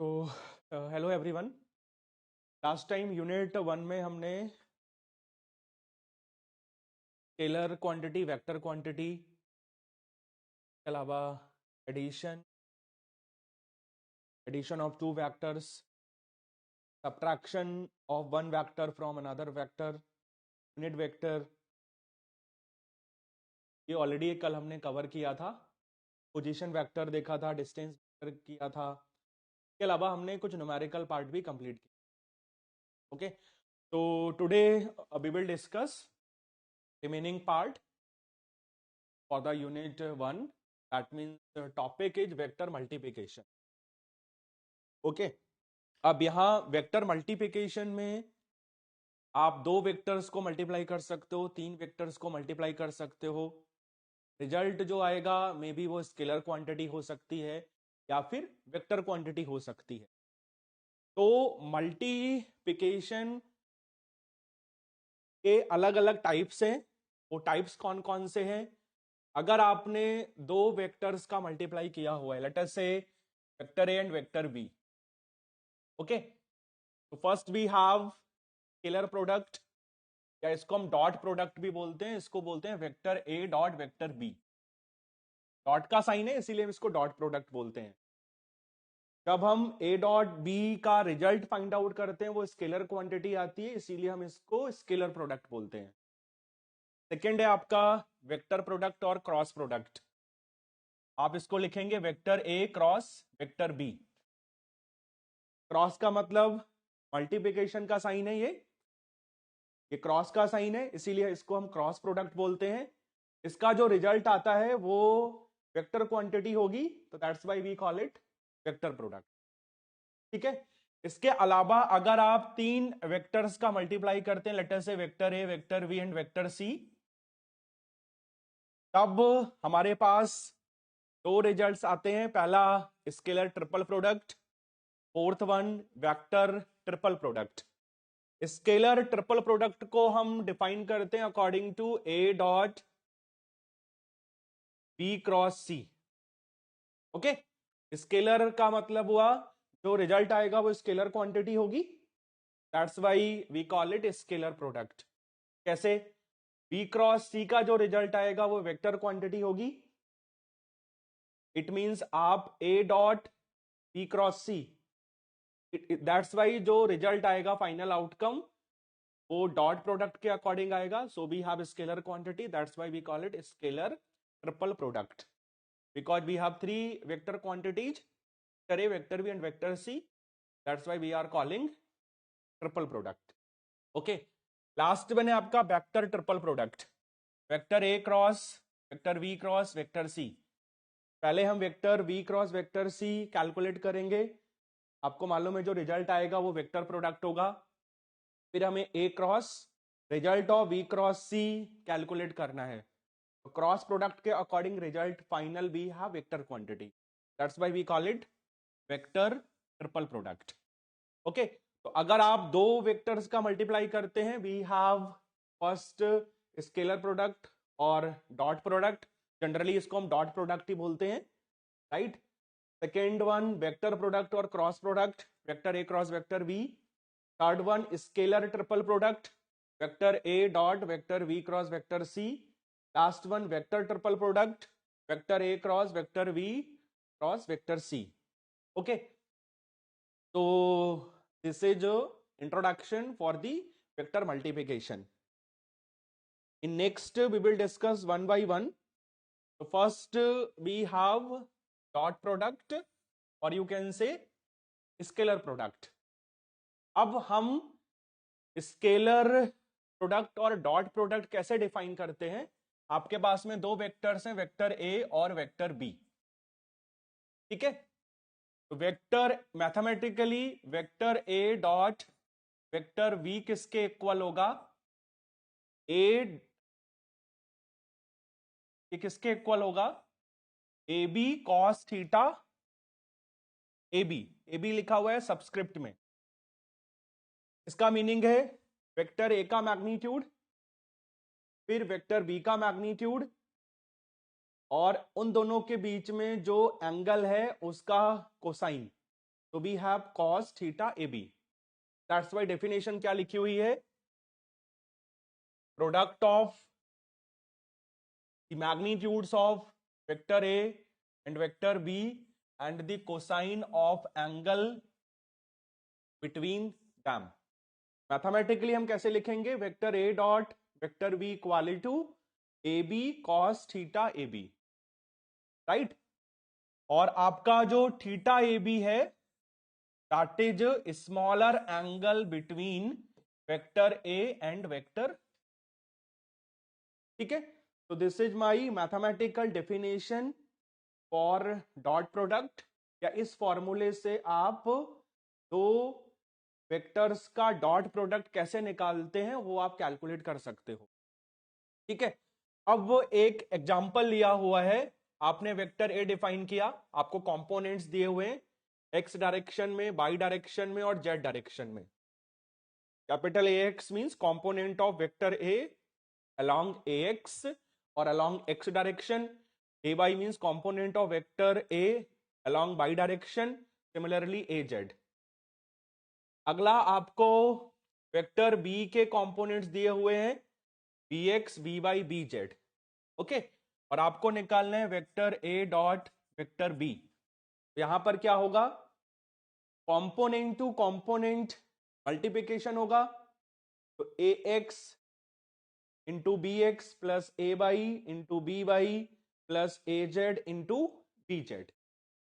तो hello everyone. Last time unit 1 में हमने स्केलर क्वांटिटी, वेक्टर क्वांटिटी के अलावा addition of two vectors, subtraction of one vector from another vector, unit vector, ये already कल हमने कवर किया था। पोजीशन वेक्टर देखा था, डिस्टेंस वेक्टर किया था। इसके अलावा हमने कुछ न्यूमेरिकल पार्ट भी कंप्लीट किया। ओके, तो today we will discuss remaining part for the unit 1, that means the topic is vector multiplication. Okay, अब यहाँ वेक्टर मल्टीप्लिकेशन में आप दो वेक्टर्स को मल्टीप्लाई कर सकते हो, तीन वेक्टर्स को मल्टीप्लाई कर सकते हो। रिजल्ट जो आएगा मे बी वो स्केलर क्वांटिटी हो सकती है या फिर वेक्टर क्वांटिटी हो सकती है। तो मल्टीप्लिकेशन के अलग अलग टाइप्स हैं। वो टाइप्स कौन कौन से हैं? अगर आपने दो वेक्टर्स का मल्टीप्लाई किया हुआ है, लेट अस से vector A and vector B. Okay, तो first we have scalar product, या इसको हम डॉट प्रोडक्ट भी बोलते हैं। इसको बोलते हैं vector A dot vector B. Dot का साइन है इसीलिए हम इसको डॉट प्रोडक्ट बोलते हैं। जब हम ए डॉट बी का रिजल्ट फाइंड आउट करते हैं वो स्केलर क्वांटिटी आती है, इसीलिए हम इसको स्केलर प्रोडक्ट बोलते हैं। सेकेंड है आपका वेक्टर प्रोडक्ट और क्रॉस प्रोडक्ट। आप इसको लिखेंगे vector A cross vector B. Cross का मतलब मल्टीप्लिकेशन का साइन है, ये क्रॉस का साइन है, इसीलिए इसको हम क्रॉस प्रोडक्ट बोलते हैं। इसका जो रिजल्ट आता है वो वेक्टर क्वांटिटी होगी, तो that's why we call it vector product. ठीक है, इसके अलावा अगर आप तीन वेक्टर्स का मल्टीप्लाई करते हैं, लेटर से vector A, vector B and vector C, तब हमारे पास दो रिजल्ट्स आते हैं। पहला scalar triple product, fourth one vector triple product. Scalar triple product को हम डिफाइन करते हैं according to A dot B cross C. Okay, scalar का मतलब हुआ जो रिजल्ट आएगा वो स्केलर क्वांटिटी होगी, that's why we call it scalar product. कैसे? बी क्रॉस सी का जो रिजल्ट आएगा वो वेक्टर क्वांटिटी होगी। इट मींस आप A dot B cross C, that's why जो रिजल्ट आएगा फाइनल आउटकम वो डॉट प्रोडक्ट के अकॉर्डिंग आएगा। So we have scalar quantity, that's why we call it scalar triple product, because we have three vector quantities, vector A, vector B and vector C, that's why we are calling triple product. Okay, last में है आपका vector triple product, vector A cross vector B cross vector C. पहले हम vector B cross vector C calculate करेंगे। आपको मालूम है जो रिजल्ट आएगा वो वेक्टर प्रोडक्ट होगा। फिर हमें A cross result of B cross C calculate करना है। तो क्रॉस प्रोडक्ट के according result final we have vector quantity, that's why we call it vector triple product. Okay, तो अगर आप दो वेक्टर्स का मल्टीप्लाई करते हैं, we have first scalar product और डॉट प्रोडक्ट। जनरली इसको हम डॉट प्रोडक्ट ही बोलते हैं, right. Second one vector product और cross product, vector A cross vector B. Third one scalar triple product, vector A dot vector B cross vector C. Last one vector triple product, vector A cross vector B cross vector C. Okay, तो this is introduction for the vector multiplication. in next we will discuss one by one. So first we have dot product, or you can say scalar product. अब हम scalar product और dot product कैसे define करते हैं? आपके पास में दो vectors हैं, वेक्टर ए और वेक्टर बी। ठीक है, तो vector mathematically vector A dot vector B किसके इक्वल होगा? ए किसके इक्वल होगा? A B cos theta A B लिखा हुआ है सबस्क्रिप्ट में। इसका मीनिंग है वेक्टर ए का मैग्नीट्यूड, फिर वेक्टर बी का मैग्नीट्यूड, और उन दोनों के बीच में जो एंगल है उसका कोसाइन। तो we have cos theta A B. That's why definition क्या लिखी हुई है, product of the magnitudes of vector A and vector B and the cosine of angle between them. Mathematically हम कैसे लिखेंगे, vector A dot vector B equal to A B cos theta A B, right. और आपका जो theta A B है that is smaller angle between vector A and vector, ठीक है। तो this is my mathematical definition for dot product, या इस फॉर्मूले से आप दो वेक्टर्स का डॉट प्रोडक्ट कैसे निकालते हैं वो आप कैलकुलेट कर सकते हो, ठीक है। अब वो एक एग्जांपल लिया हुआ है, आपने वेक्टर ए डिफाइन किया, आपको कंपोनेंट्स दिए हुए हैं एक्स डायरेक्शन में, वाई डायरेक्शन में और जेड डायरेक्शन में। Capital A x means component of vector A along ax or along x direction, ay means component of vector a along y direction, similarly az। अगला आपको vector b के components दिए हुए हैं bx by bz, okay. और आपको निकालना है vector a dot vector b। यहां पर क्या होगा, कंपोनेंट टू कंपोनेंट मल्टीप्लिकेशन होगा, तो ax into B X plus A Y into B Y plus A Z into B Z,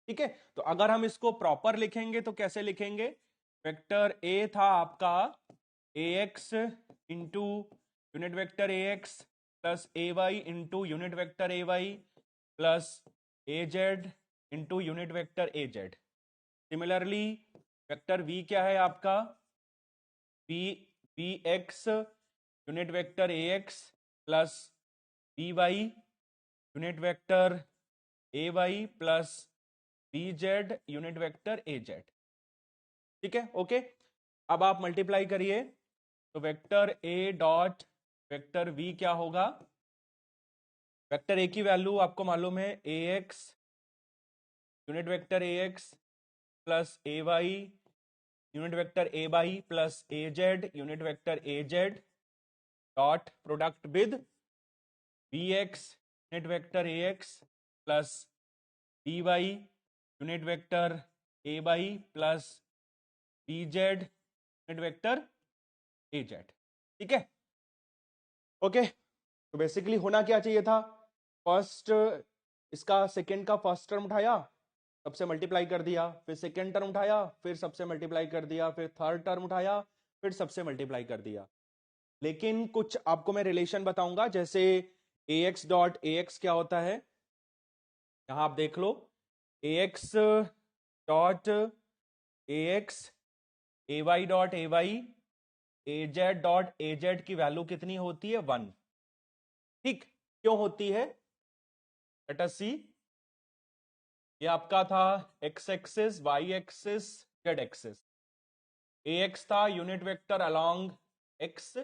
ठीक है। तो अगर हम इसको प्रॉपर लिखेंगे तो कैसे लिखेंगे, वेक्टर ए था आपका A X into unit vector A X plus A Y into unit vector A Y plus A Z into unit vector A Z. Similarly vector V क्या है आपका, B B X unit vector A X plus B Y unit vector A Y plus B Z unit vector A Z, ठीक है, okay. अब आप multiply करिए, तो vector A dot vector V क्या होगा, वेक्टर ए की वैल्यू आपको मालूम है A X unit vector A X plus A Y unit vector A Y plus A Z unit vector A Z dot product with B X unit vector A X plus B Y unit vector A Y plus B Z unit vector A Z, ठीक है, okay. तो basically होना क्या चाहिए था, first इसका second का first term उठाया, सबसे मल्टीप्लाई कर दिया, फिर सेकेंड टर्म उठाया, फिर सबसे मल्टीप्लाई कर दिया, फिर थर्ड टर्म उठाया, फिर सबसे मल्टीप्लाई कर दिया। लेकिन कुछ आपको मैं रिलेशन बताऊंगा, जैसे A X dot A X क्या होता है, यहां आप देख लो, A X dot A X A Y dot A Y A Z dot A Z की वैल्यू कितनी होती है, 1, ठीक। क्यों होती है, लेट अस सी। ये आपका था X axis, Y axis, Z axis. A X था unit vector along X,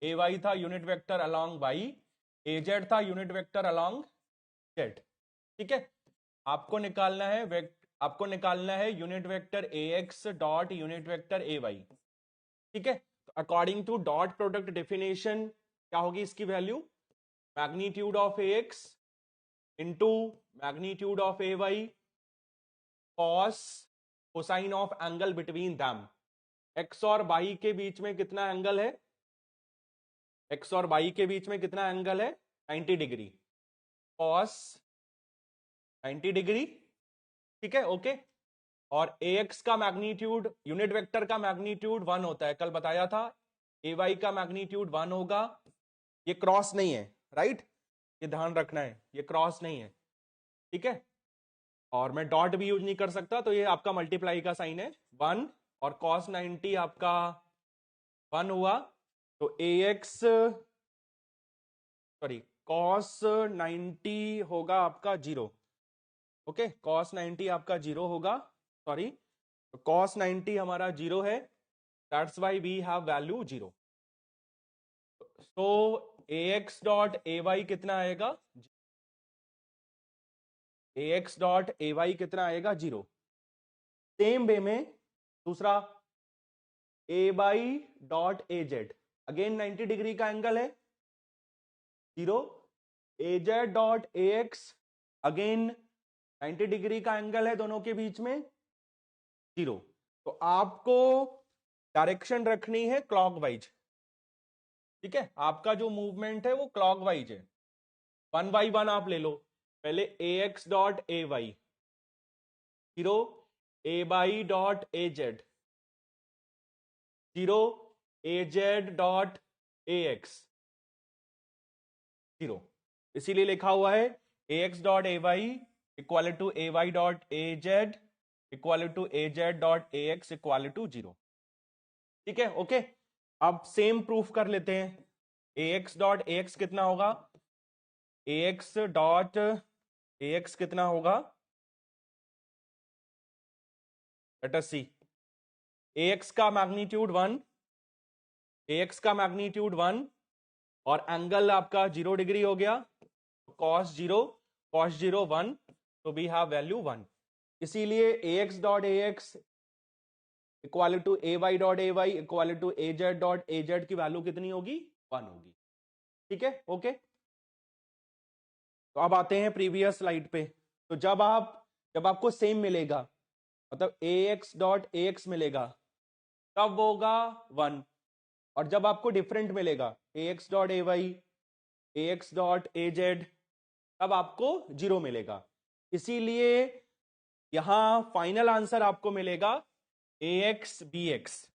A Y था unit vector along Y, A Z था यूनिट वेक्टर अलोंग जेड, ठीक है। आपको निकालना है unit vector A X dot unit vector A Y, ठीक है। तो according to dot product definition क्या होगी इसकी value, magnitude of A X into magnitude of A Y cos cosine of angle between them. X और Y के बीच में कितना एंगल है, एक्स और वाई के बीच में कितना एंगल है, 90 डिग्री, कॉस 90 डिग्री, ठीक है, ओके। और ए एक्स का मैग्नीट्यूड, यूनिट वेक्टर का मैग्नीट्यूड 1 होता है, कल बताया था, ए वाई का मैग्नीट्यूड 1 होगा, ये क्रॉस नहीं है, राइट, ये ध्यान रखना है, ये क्रॉस नहीं है, ठीक है। और मैं डॉट भी यूज नहीं कर सकता, तो ये आपका मल्टीप्लाई का साइन है 1, और कॉस 90 आपका 1 हुआ, तो ए एक्स सॉरी कॉस 90 होगा आपका 0, ओके, कॉस 90 आपका 0 होगा, सॉरी, कॉस 90 हमारा 0 है, that's why we have value 0। तो A X dot A Y कितना आएगा, A X dot A Y कितना आएगा, 0। सेम वे में दूसरा A Y dot A Z, again 90 degree का एंगल है, 0, A Z dot A X, again 90 degree का एंगल है दोनों के बीच में, 0। तो आपको डायरेक्शन रखनी है क्लॉकवाइज, ठीक है, आपका जो मूवमेंट है वो क्लॉकवाइज है। 1 बाई 1 आप ले लो, पहले A X dot A Y, 0, A Y dot A Z, 0, A Z dot A X, 0। इसीलिए लिखा हुआ है A X dot A Y equal to A Y dot A Z equal to A Z dot A X equal to 0, ठीक है, okay. अब same proof कर लेते हैं, ए एक्स डॉट ए एक्स कितना होगा, A X dot A x कितना होगा, लेट अस सी, ए एक्स का मैग्नीट्यूड 1, ए एक्स का मैग्नीट्यूड 1 और एंगल आपका 0 डिग्री हो गया, cos 0 1, तो वी हैव वैल्यू 1। इसीलिए A X dot A X equal to A Y dot A Y equal to A Z dot A Z की value कितनी होगी, 1 होगी, ठीक है, ओके। तो अब आते हैं प्रीवियस स्लाइड पे। तो जब आपको सेम मिलेगा, मतलब A X dot A X मिलेगा, तब होगा 1, और जब आपको डिफरेंट मिलेगा A X dot A Y, A X dot A Z, तब आपको 0 मिलेगा। इसीलिए यहां फाइनल आंसर आपको मिलेगा A X B X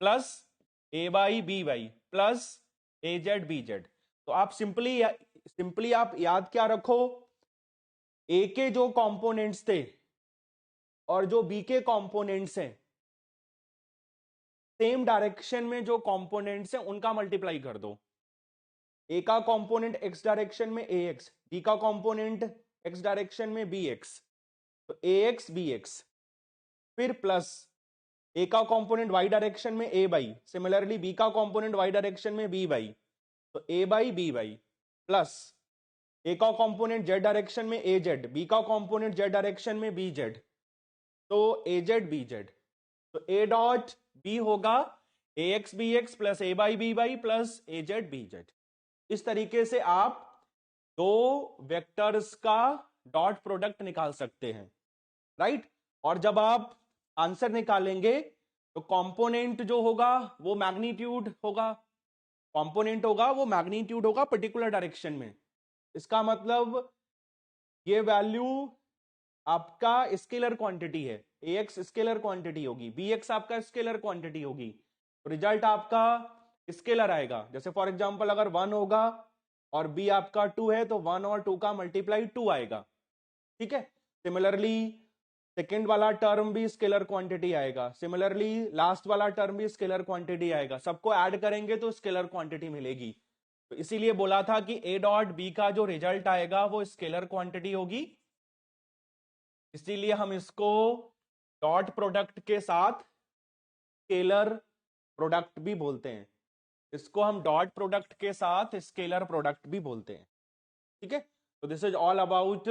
plus A Y B Y plus A Z B Z. तो आप सिंपली आप याद क्या रखो, ए के जो कंपोनेंट्स थे और जो बी के कंपोनेंट्स हैं, सेम डायरेक्शन में जो कंपोनेंट्स हैं उनका मल्टीप्लाई कर दो। ए का कंपोनेंट एक्स डायरेक्शन में ए एक्स, बी का कंपोनेंट एक्स डायरेक्शन में बी एक्स, तो ए एक्स बी एक्स, फिर प्लस ए का कंपोनेंट वाई डायरेक्शन में ए बाई, सिमिलरली बी का कंपोनेंट वाई डायरेक्शन में बी बाई, तो A Y B Y, plus ए का कंपोनेंट जेड डायरेक्शन में ए जेड, बी का कंपोनेंट जेड डायरेक्शन में बी जेड, तो ए जेड बी जेड, तो ए डॉट बी होगा A X B X plus A Y B Y plus A Z B Z. इस तरीके से आप दो वेक्टर्स का डॉट प्रोडक्ट निकाल सकते हैं, राइट। और जब आप आंसर निकालेंगे तो कंपोनेंट जो होगा वो मैग्नीट्यूड होगा, कंपोनेंट होगा वो मैग्नीट्यूड होगा पर्टिकुलर डायरेक्शन में। इसका मतलब ये वैल्यू आपका स्केलर क्वांटिटी है, ए एक्स स्केलर क्वांटिटी होगी, बी एक्स आपका स्केलर क्वांटिटी होगी, तो रिजल्ट आपका स्केलर आएगा। जैसे फॉर एग्जांपल अगर 1 होगा और बी आपका 2 है, तो 1 और 2 का मल्टीप्लाई 2 आएगा, ठीक है। सिमिलरली सेकेंड वाला टर्म भी स्केलर क्वांटिटी आएगा, सिमिलरली लास्ट वाला टर्म भी स्केलर क्वांटिटी आएगा, सबको ऐड करेंगे तो स्केलर क्वांटिटी मिलेगी। तो इसीलिए बोला था कि ए डॉट बी का जो रिजल्ट आएगा वो स्केलर क्वांटिटी होगी, इसीलिए हम इसको डॉट प्रोडक्ट के साथ स्केलर प्रोडक्ट भी बोलते हैं, इसको हम डॉट प्रोडक्ट के साथ स्केलर प्रोडक्ट भी बोलते हैं, ठीक है। तो this is all about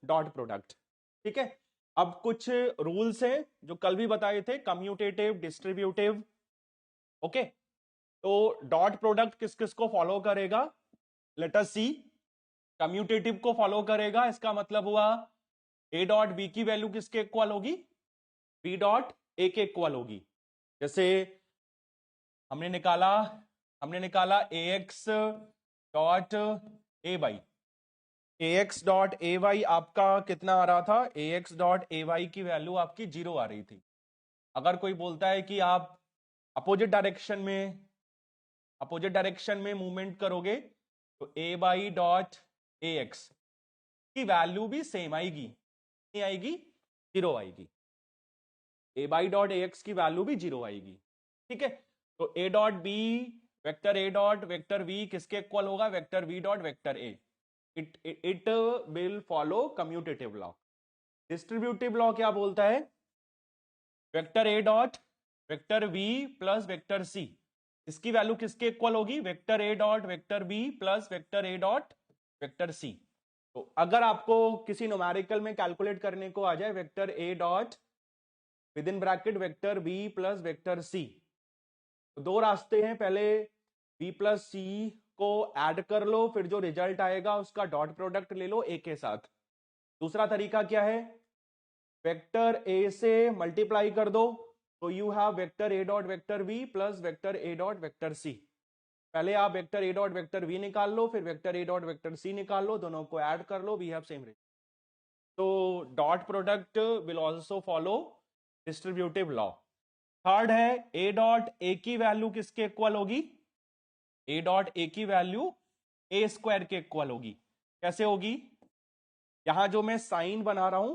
dot product, ठीक है। अब कुछ रूल्स हैं जो कल भी बताए थे, कम्यूटेटिव, डिस्ट्रीब्यूटिव, ओके। तो डॉट प्रोडक्ट किस किस को फॉलो करेगा, लेट अस सी। कम्यूटेटिव को फॉलो करेगा, इसका मतलब हुआ ए डॉट बी की वैल्यू किसके इक्वल होगी, बी डॉट ए के इक्वल होगी। जैसे हमने निकाला A X dot A Y, A X dot A Y आपका कितना आ रहा था, A X dot A Y की वैल्यू आपकी 0 आ रही थी। अगर कोई बोलता है कि आप अपोजिट डायरेक्शन में मूवमेंट करोगे, तो A Y dot A X की वैल्यू भी सेम आएगी, नहीं आएगी, 0 आएगी, A Y dot A X की वैल्यू भी 0 आएगी, ठीक है। तो A dot B, vector A dot vector V किसके इक्वल होगा, vector V dot vector A, it will follow commutative law. Distributive law क्या बोलता है, vector A dot vector V plus vector C, इसकी वैल्यू किसके इक्वल होगी, vector A dot vector B plus vector A dot vector C. तो अगर आपको किसी न्यूमेरिकल में कैलकुलेट करने को आ जाए vector A dot with in bracket vector B plus vector C, तो दो रास्ते हैं, पहले बी प्लस सी को ऐड कर लो, फिर जो रिजल्ट आएगा उसका डॉट प्रोडक्ट ले लो ए के साथ। दूसरा तरीका क्या है, वेक्टर ए से मल्टीप्लाई कर दो, तो you have vector A dot vector B plus vector A dot vector C. पहले आप vector A dot vector V निकाल लो, फिर vector A dot vector C निकाल लो, दोनों को ऐड कर लो, वी हैव सेम रिजल्ट। तो dot product will also follow distributive law. Third है ए डॉट ए की वैल्यू किसके इक्वल होगी, ए डॉट ए की वैल्यू ए स्क्वायर के इक्वल होगी। कैसे होगी, यहां जो मैं साइन बना रहा हूं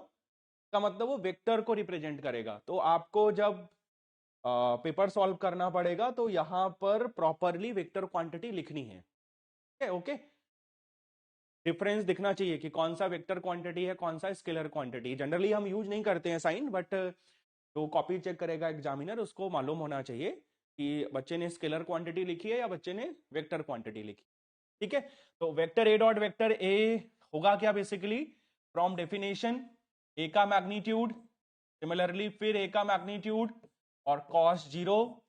का मतलब वो वेक्टर को रिप्रेजेंट करेगा, तो आपको जब पेपर सॉल्व करना पड़ेगा तो यहां पर प्रॉपरली वेक्टर क्वांटिटी लिखनी है। ओके, डिफरेंस दिखना चाहिए कि कौन सा वेक्टर क्वांटिटी है, कौन सा स्केलर क्वांटिटी। जनरली हम यूज नहीं करते हैं साइन, बट जो कॉपी चेक करेगा एग्जामिनर उसको मालूम होना चाहिए कि बच्चे ने स्केलर क्वांटिटी लिखी है या बच्चे ने वेक्टर क्वांटिटी लिखी। ठीक है, तो वेक्टर ए डॉट वेक्टर ए होगा क्या, बेसिकली फ्रॉम डेफिनेशन ए का मैग्नीट्यूड, सिमिलरली फिर ए का मैग्नीट्यूड और कॉस जीरो,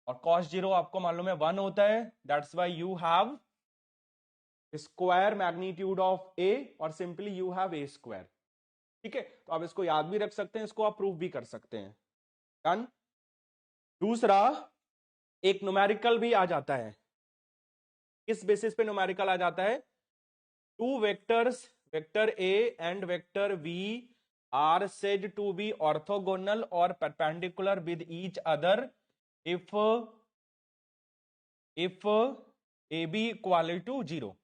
और कॉस जीरो आपको मालूम है 1 होता है, that's why you have square magnitude of A और simply you have A square. ठीक है, तो आप इसको याद भी रख सकते हैं, इसको आप प्रूव भी कर सकते हैं। डन। दूसरा, एक न्यूमेरिकल भी आ जाता है, किस बेसिस पे न्यूमेरिकल आ जाता है, two vectors vector A and vector B are said to be orthogonal और perpendicular with each other if A B equal to zero,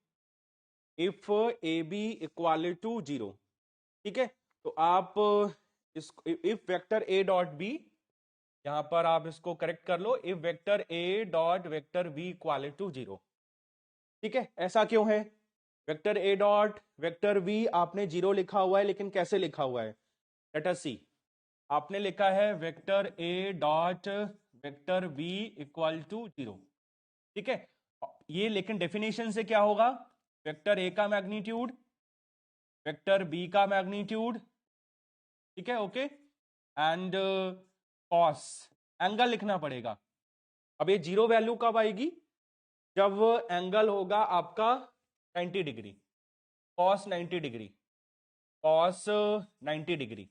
if A B equal to zero. ठीक है, तो आप if vector A dot B, यहां पर आप इसको correct कर लो, if vector A dot vector B equal to zero. ठीक है, ऐसा क्यों है, vector A dot vector B आपने जीरो लिखा हुआ है, लेकिन कैसे लिखा हुआ है, लेट अस सी। आपने लिखा है vector A dot vector B equal to zero. ठीक है, ये लेकिन डेफिनेशन से क्या होगा, वेक्टर ए का मैग्नीट्यूड वेक्टर बी का मैग्नीट्यूड, ठीक है, ओके, एंड कॉस, एंगल लिखना पड़ेगा। अब ये जीरो वैल्यू कब आएगी, जब एंगल होगा आपका 90 degree, cos 90 degree, cos 90 degree.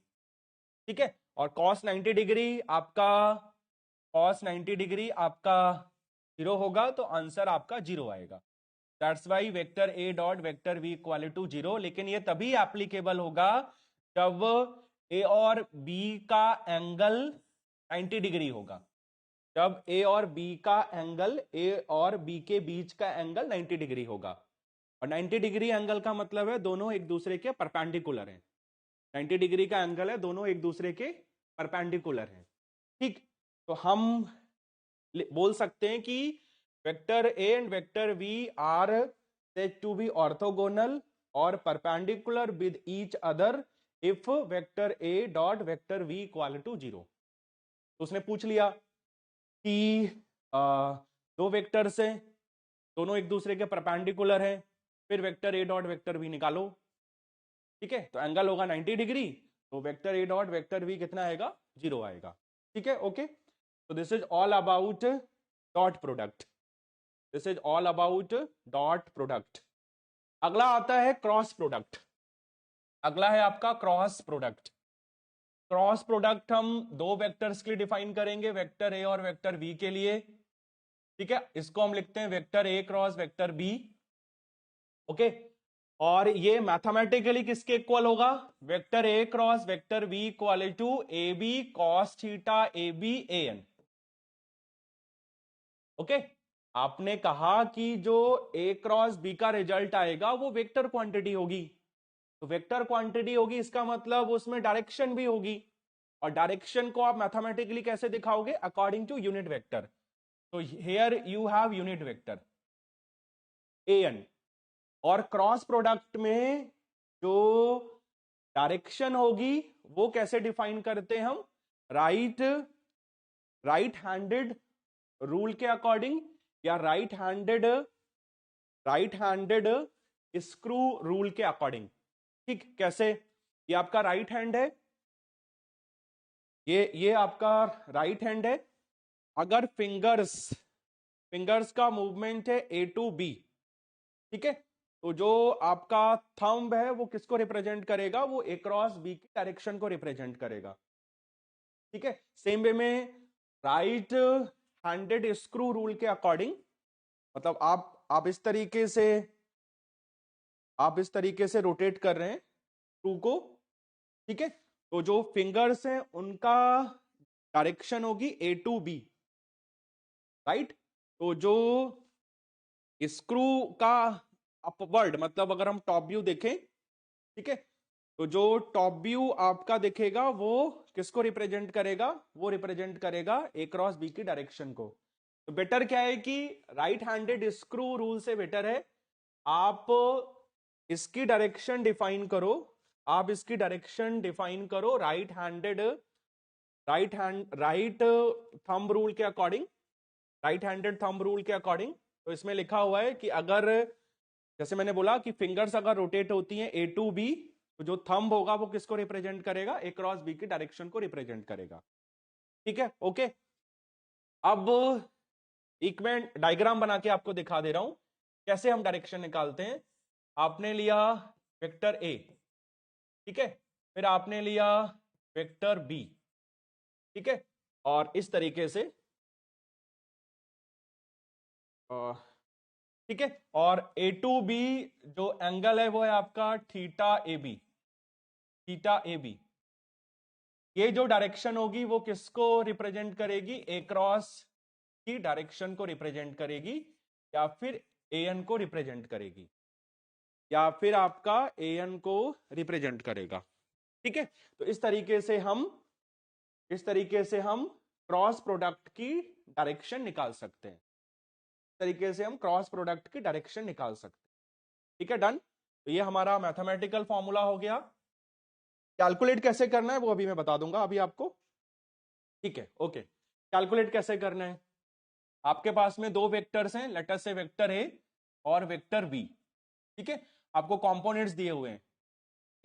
ठीक है, और कॉस 90 डिग्री आपका, कॉस 90 डिग्री आपका जीरो होगा, तो आंसर आपका जीरो आएगा। That's why vector A dot vector B equal to zero. लेकिन ये तभी एप्लीकेबल होगा जब ए और बी का एंगल 90 डिग्री होगा, जब ए और बी का एंगल, ए और बी के बीच का एंगल 90 डिग्री होगा। और 90 डिग्री एंगल का मतलब है दोनों एक दूसरे के परपेंडिकुलर हैं, 90 डिग्री का एंगल है, दोनों एक दूसरे के परपेंडिकुलर हैं। ठीक, तो हम बोल सकते हैं कि vector A and vector B are said to be orthogonal और perpendicular with each other if vector A dot vector B equal to zero. तो उसने पूछ लिया कि दो वेक्टर्स हैं, दोनों एक दूसरे के परपेंडिकुलर हैं, फिर vector A dot vector B निकालो। ठीक है, तो एंगल होगा 90 डिग्री, तो vector A dot vector B कितना आएगा, जीरो आएगा। ठीक है, okay, so this is all about dot product, this is all about dot product। अगला आता है क्रॉस प्रोडक्ट, अगला है आपका क्रॉस प्रोडक्ट। क्रॉस प्रोडक्ट हम दो वेक्टर्स के लिए डिफाइन करेंगे, वेक्टर ए और वेक्टर बी के लिए। ठीक है, इसको हम लिखते हैं vector A cross vector B. Okay, और ये मैथमेटिकली किसके इक्वल होगा, vector A cross vector B equal to A B cos theta A B A N. Okay, आपने कहा कि जो ए क्रॉस बी का रिजल्ट आएगा वो वेक्टर क्वांटिटी होगी, तो वेक्टर क्वांटिटी होगी इसका मतलब उसमें डायरेक्शन भी होगी, और डायरेक्शन को आप मैथमेटिकली कैसे दिखाओगे, अकॉर्डिंग टू यूनिट वेक्टर। तो here you have unit vector A N, और क्रॉस प्रोडक्ट में जो डायरेक्शन होगी वो कैसे डिफाइन करते हैं हम, राइट हैंडेड रूल के अकॉर्डिंग, या राइट हैंडेड स्क्रू रूल के अकॉर्डिंग। ठीक, कैसे? ये आपका राइट हैंड है, ये आपका राइट हैंड है। अगर फिंगर्स का मूवमेंट है ए टू बी, ठीक है, तो जो आपका थंब है वो किसको रिप्रेजेंट करेगा? वो ए क्रॉस बी की डायरेक्शन को रिप्रेजेंट करेगा। ठीक है, सेम वे में राइट हैंडेड स्क्रू रूल के अकॉर्डिंग, मतलब आप इस तरीके से रोटेट कर रहे हैं स्क्रू को, ठीक है, तो जो फिंगर्स हैं उनका डायरेक्शन होगी ए टू बी, राइट। तो जो स्क्रू का अपवर्ड, मतलब अगर हम टॉप व्यू देखें, ठीक है, तो जो टॉप व्यू आपका दिखेगा वो किसको रिप्रेजेंट करेगा? वो रिप्रेजेंट करेगा ए क्रॉस बी की डायरेक्शन को। तो बेटर क्या है कि राइट हैंडेड स्क्रू रूल से बेटर है आप इसकी डायरेक्शन डिफाइन करो, राइट थंब रूल के according, right handed thumb rule के अकॉर्डिंग। तो इसमें लिखा हुआ है कि अगर, जैसे मैंने बोला कि फिंगर्स अगर रोटेट होती हैं ए टू बी, तो जो थंब होगा वो किसको रिप्रेजेंट करेगा? ए क्रॉस बी की डायरेक्शन को रिप्रेजेंट करेगा। ठीक है, ओके। अब एक मैं डायग्राम बना के आपको दिखा दे रहा हूं कैसे हम डायरेक्शन निकालते हैं। आपने लिया वेक्टर ए, ठीक है, फिर आपने लिया वेक्टर बी, ठीक है, और इस तरीके से, ठीक है, और ए टू बी जो एंगल है वो है आपका थीटा ए बी, ये जो डायरेक्शन होगी वो किसको रिप्रेजेंट करेगी? ए क्रॉस की डायरेक्शन को रिप्रेजेंट करेगी, या फिर ए एन को रिप्रेजेंट करेगी, या फिर आपका ए एन को रिप्रेजेंट करेगा। ठीक है, तो इस तरीके से हम क्रॉस प्रोडक्ट की डायरेक्शन निकाल सकते हैं, ठीक है, डन। तो ये हमारा मैथमेटिकल फॉर्मूला हो गया। कैलकुलेट कैसे करना है वो अभी मैं बता दूंगा अभी आपको, ठीक है, ओके। कैलकुलेट कैसे करना है? आपके पास में दो वेक्टर्स हैं, लेट अस से वेक्टर ए और वेक्टर बी, ठीक है, आपको कंपोनेंट्स दिए हुए हैं।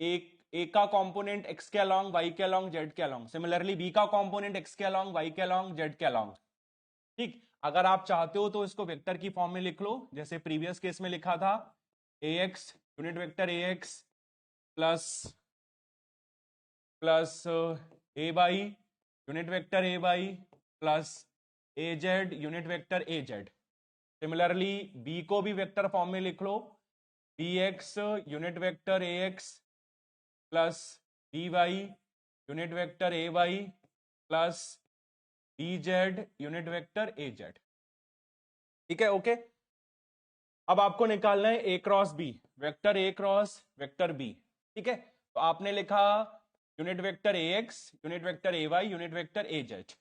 एक ए का कंपोनेंट एक्स के अलोंग, वाई के अलोंग, जेड के अलोंग, सिमिलरली बी का कंपोनेंट एक्स के अलोंग, वाई के अलोंग, जेड के अलोंग। ठीक, अगर आप चाहते हो तो इसको वेक्टर की फॉर्म में लिख लो, जैसे प्रीवियस केस में लिखा था, A X unit vector A X plus A Y unit vector A Y plus A Z unit vector A Z. Similarly B को भी वेक्टर फॉर्म में लिख लो, B X unit vector A X plus B Y unit vector A Y plus B Z unit vector A Z. ठीक है, okay. अब आपको निकालना है A cross B, vector A cross vector B, ठीक है। तो आपने लिखा unit vector A X unit vector A Y unit vector A Z.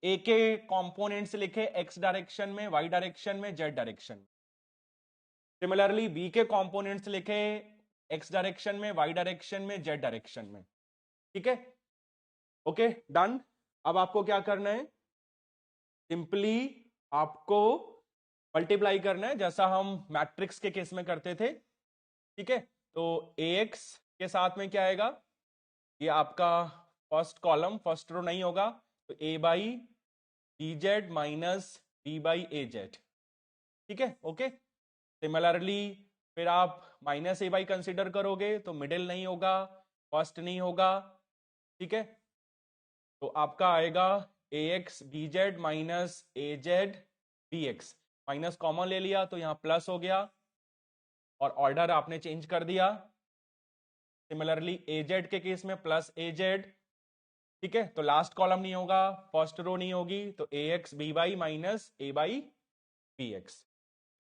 A के कंपोनेंट्स लिखे एक्स डायरेक्शन में, वाई डायरेक्शन में, जेड डायरेक्शन में। सिमिलरली बी के कंपोनेंट्स लिखे एक्स डायरेक्शन में, वाई डायरेक्शन में, जेड डायरेक्शन में। ठीक है, ओके, डन। अब आपको क्या करना है? सिंपली आपको मल्टीप्लाई करना है, जैसा हम मैट्रिक्स के केस में करते थे। ठीक है, तो ax के साथ में क्या आएगा? ये आपका फर्स्ट कॉलम, फर्स्ट रो नहीं होगा, तो a Y B Z minus B Y A Z. ठीक है, ओके। सिमिलरली फिर आप माइनस ए बाई कंसिडर करोगे तो मिडिल नहीं होगा, फर्स्ट नहीं होगा। ठीक है, तो आपका आएगा A X B Z minus A Z B X, minus common ले लिया तो यहां प्लस हो गया और ऑर्डर आपने चेंज कर दिया। सिमिलरली ए जेड के केस में प्लस ए जेड, ठीक है, तो लास्ट कॉलम नहीं होगा, फर्स्ट रो नहीं होगी, तो A X B Y minus A Y B X.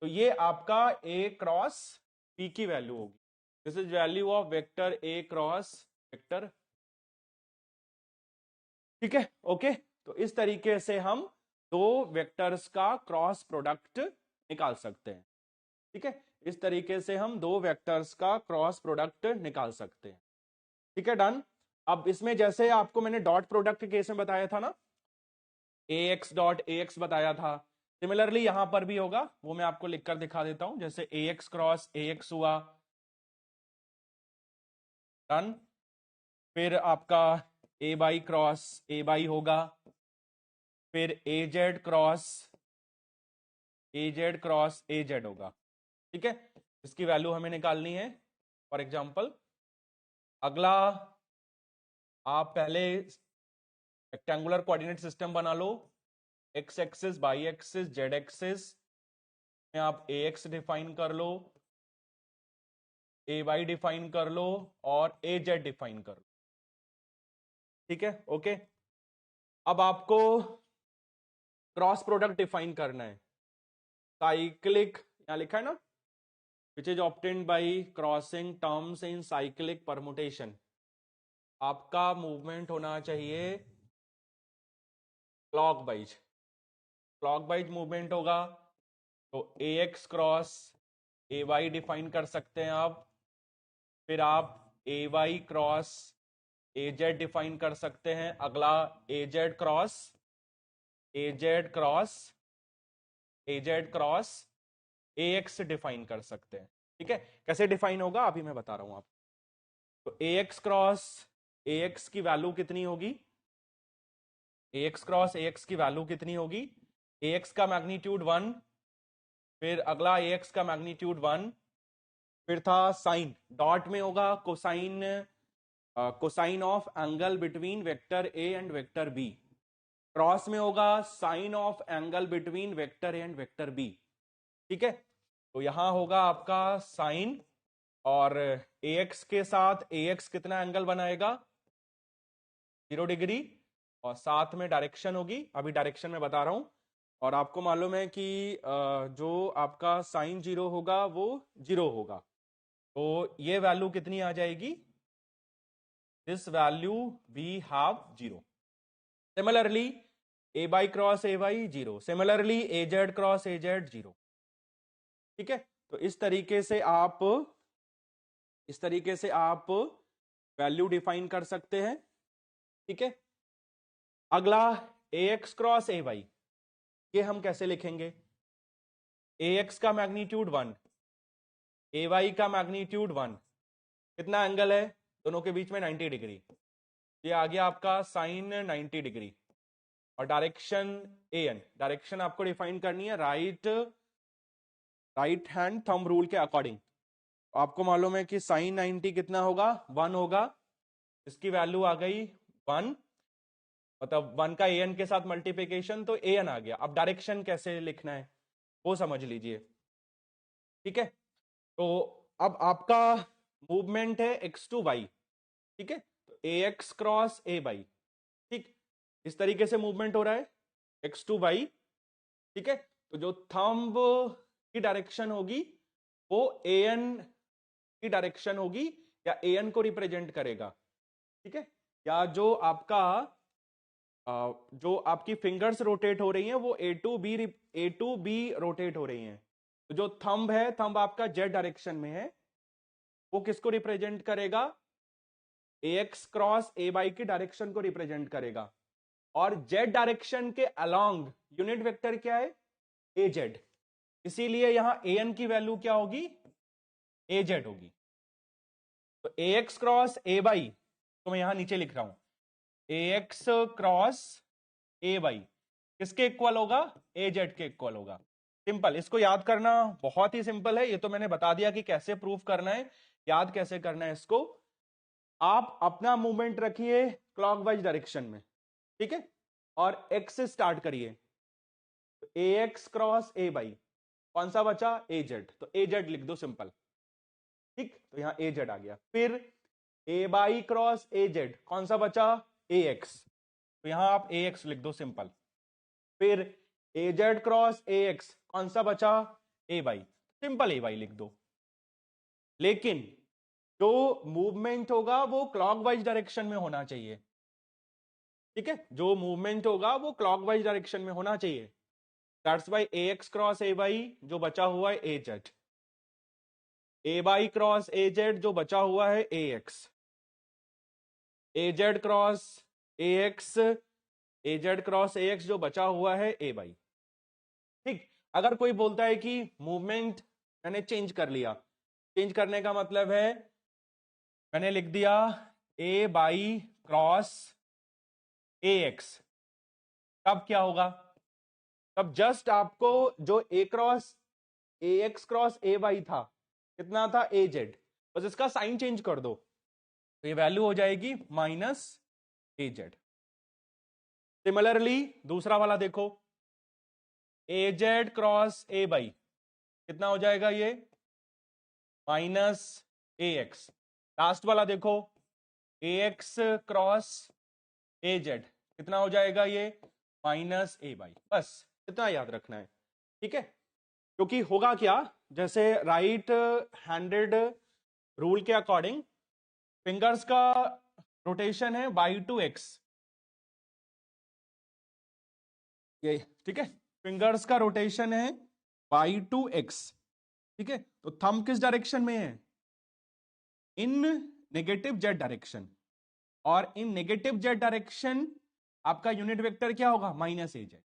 तो ये आपका ए क्रॉस बी की वैल्यू होगी। This is value of vector A cross vector. ठीक है, ओके। तो इस तरीके से हम दो वेक्टर्स का क्रॉस प्रोडक्ट निकाल सकते हैं। ठीक है, इस तरीके से हम दो वेक्टर्स का क्रॉस प्रोडक्ट निकाल सकते हैं। ठीक है, डन। अब इसमें जैसे आपको मैंने डॉट प्रोडक्ट केस में बताया था ना, ए एक्स डॉट ए एक्स बताया था, सिमिलरली यहां पर भी होगा, वो मैं आपको लिखकर दिखा देता हूं। जैसे A X cross A x हुआ, डन। फिर आपका ए बाई क्रॉस ए बाई होगा, फिर ए जेड क्रॉस ए जेड होगा। ठीक है, इसकी वैल्यू हमें निकालनी है। फॉर एग्जाम्पल, अगला आप पहले रेक्टेंगुलर कोऑर्डिनेट सिस्टम बना लो। X axis, Y axis, Z axis में आप ए एक्स डिफाइन कर लो, ए वाई डिफाइन कर लो और ए जेड डिफाइन कर लो। ठीक है, ओके। अब आपको क्रॉस प्रोडक्ट डिफाइन करना है। साइक्लिक, यहां लिखा है ना, which is obtained by crossing terms in cyclic permutation. आपका मूवमेंट होना चाहिए क्लॉकवाइज। क्लॉकवाइज मूवमेंट होगा तो A X cross A Y define कर सकते हैं आप। फिर आप A Y cross A Z define कर सकते हैं। अगला A Z cross A Z cross A Z cross A X define कर सकते हैं। ठीक है, कैसे डिफाइन होगा अभी मैं बता रहा हूं आपको। तो A X cross A X की वैल्यू कितनी होगी, ए एक्स क्रॉस ए एक्स की वैल्यू कितनी होगी, ए एक्स का मैग्नीट्यूड 1, फिर अगला ए एक्स का मैग्नीट्यूड 1, फिर था साइन, डॉट में होगा cosine, cosine of angle between vector A and vector B. Cross में होगा sine of angle between vector A and vector B. ठीक है, तो यहां होगा आपका साइन, और ए एक्स के साथ ए एक्स कितना एंगल बनाएगा, 0 डिग्री, और साथ में डायरेक्शन होगी, अभी डायरेक्शन में बता रहा हूं। और आपको मालूम है कि जो आपका साइन 0 होगा वो 0 होगा, तो ये वैल्यू कितनी आ जाएगी, this value we have 0। Similarly A Y cross A Y 0, similarly A Z cross A Z 0। ठीक है, तो इस तरीके से आप वैल्यू डिफाइन कर सकते हैं। ठीक है, अगला ए एक्स क्रॉस ए वाई, ये हम कैसे लिखेंगे। ए एक्स का मैग्नीट्यूड 1, ए वाई का मैग्नीट्यूड 1, कितना एंगल है दोनों के बीच में, 90 डिग्री। ये आ गया आपका साइन 90 डिग्री। और डायरेक्शन ए एन, डायरेक्शन आपको डिफाइन करनी है राइट हैंड थंब रूल के अकॉर्डिंग। आपको मालूम है कि साइन 90 कितना होगा, 1 होगा। इसकी वैल्यू आ गई 1, मतलब 1 का ए एन के साथ मल्टीप्लिकेशन, तो ए एन आ गया। अब डायरेक्शन कैसे लिखना है वो समझ लीजिए। ठीक है, तो अब आपका मूवमेंट है एक्स टू वाई। ठीक है, तो A X cross A Y, ठीक, इस तरीके से मूवमेंट हो रहा है एक्स टू वाई। ठीक है, तो जो थंब की डायरेक्शन होगी वो ए एन की डायरेक्शन होगी, या ए एन को रिप्रेजेंट करेगा। ठीक है, या जो आपकी फिंगर्स रोटेट हो रही हैं वो ए टू बी रोटेट हो रही हैं। तो जो थंब है, थंब आपका जेड डायरेक्शन में है, वो किसको रिप्रेजेंट करेगा, ए एक्स क्रॉस ए वाई की डायरेक्शन को रिप्रेजेंट करेगा। और जेड डायरेक्शन के अलोंग यूनिट वेक्टर क्या है, ए जेड, इसीलिए यहां ए एन की वैल्यू क्या होगी, ए जेड होगी। तो A X cross A Y, तो मैं यहां नीचे लिख रहा हूं ए एक्स क्रॉस ए वाई किसके इक्वल होगा, ए जेड के इक्वल होगा। सिंपल, इसको याद करना बहुत ही सिंपल है। ये तो मैंने बता दिया कि कैसे प्रूव करना है, याद कैसे करना है इसको। आप अपना मूवमेंट रखिए क्लॉकवाइज डायरेक्शन में, ठीक है, और एक्स से स्टार्ट करिए। तो A X cross A Y, कौन सा बचा, ए जेड, तो ए जेड लिख दो सिंपल। ठीक, तो यहां ए जेड आ गया। फिर ए बाई क्रॉस ए जेड, कौन सा बचा, ए एक्स, तो यहां आप ए एक्स लिख दो सिंपल। फिर ए जेड क्रॉस ए एक्स, कौन सा बचा, ए वाई, सिंपल ए वाई लिख दो। लेकिन जो मूवमेंट होगा वो क्लॉकवाइज डायरेक्शन में होना चाहिए। ठीक है, जो मूवमेंट होगा वो क्लॉकवाइज डायरेक्शन में होना चाहिए। That's why A X cross A Y जो बचा हुआ है A Z, A Y cross A Z जो बचा हुआ है A X, A Z cross A X, A Z cross A X जो बचा हुआ है ए वाई। ठीक, अगर कोई बोलता है कि मूवमेंट मैंने चेंज कर लिया, चेंज करने का मतलब है मैंने लिख दिया A Y cross A X, तब क्या होगा? तब जस्ट आपको जो A cross A X cross A Y था कितना था, ए जेड, बस इसका साइन चेंज कर दो तो ये वैल्यू हो जाएगी माइनस ए जेड। सिमिलरली दूसरा वाला देखो, ए जेड क्रॉस ए बाई कितना हो जाएगा ये, माइनस ए एक्स। लास्ट वाला देखो, ए एक्स क्रॉस ए जेड कितना हो जाएगा ये, माइनस ए बाई। बस इतना याद रखना है, ठीक है। क्योंकि होगा क्या, जैसे राइट हैंडेड रूल के अकॉर्डिंग फिंगर्स का रोटेशन है बाई टू एक्स, ये ठीक है, फिंगर्स का रोटेशन है बाई टू एक्स, ठीक है। तो थंब किस डायरेक्शन में है, इन नेगेटिव जेड डायरेक्शन, और इन नेगेटिव जेड डायरेक्शन आपका यूनिट वेक्टर क्या होगा, minus A Z.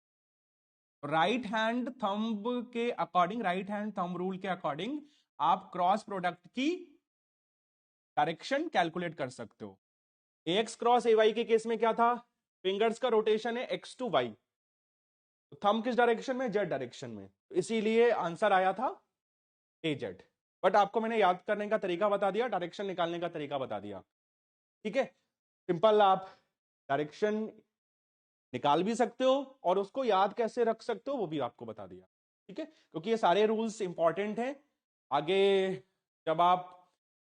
Right hand thumb के according, right hand thumb rule के अकॉर्डिंग आप क्रॉस प्रोडक्ट की डायरेक्शन कैलकुलेट कर सकते हो। एक्स क्रॉस ए वाई के केस में क्या था, फिंगर्स का रोटेशन है एक्स टू वाई, थंब किस डायरेक्शन में, जेड डायरेक्शन में, तो इसीलिए आंसर आया था ए जेड। बट आपको मैंने याद करने का तरीका बता दिया, डायरेक्शन निकालने का तरीका बता दिया, ठीक है। सिंपल, आप डायरेक्शन निकाल भी सकते हो और उसको याद कैसे रख सकते हो वो भी आपको बता दिया, ठीक है। क्योंकि ये सारे रूल्स इंपॉर्टेंट हैं, आगे जब आप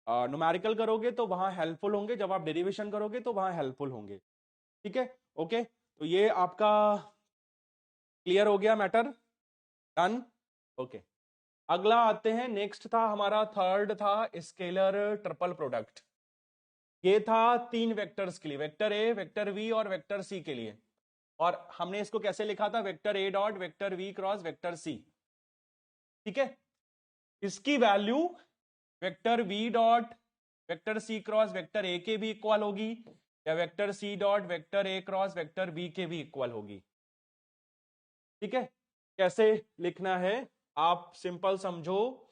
न्यूमेरिकल करोगे तो वहां हेल्पफुल होंगे, जब आप डेरिवेशन करोगे तो वहां हेल्पफुल होंगे, ठीक है। ओके, तो ये आपका क्लियर हो गया मैटर, डन। ओके, अगला आते हैं, नेक्स्ट था हमारा थर्ड था स्केलर ट्रिपल प्रोडक्ट। ये था तीन वेक्टर्स के लिए, वेक्टर ए, वेक्टर वी और वेक्टर सी के लिए, और हमने इसको कैसे लिखा था, vector A dot vector we cross vector C, ठीक है। इसकी value vector V dot vector C cross vector A के भी इक्वल होगी, या vector C dot vector A cross vector B के भी इक्वल होगी, ठीक है। कैसे लिखना है आप सिंपल समझो,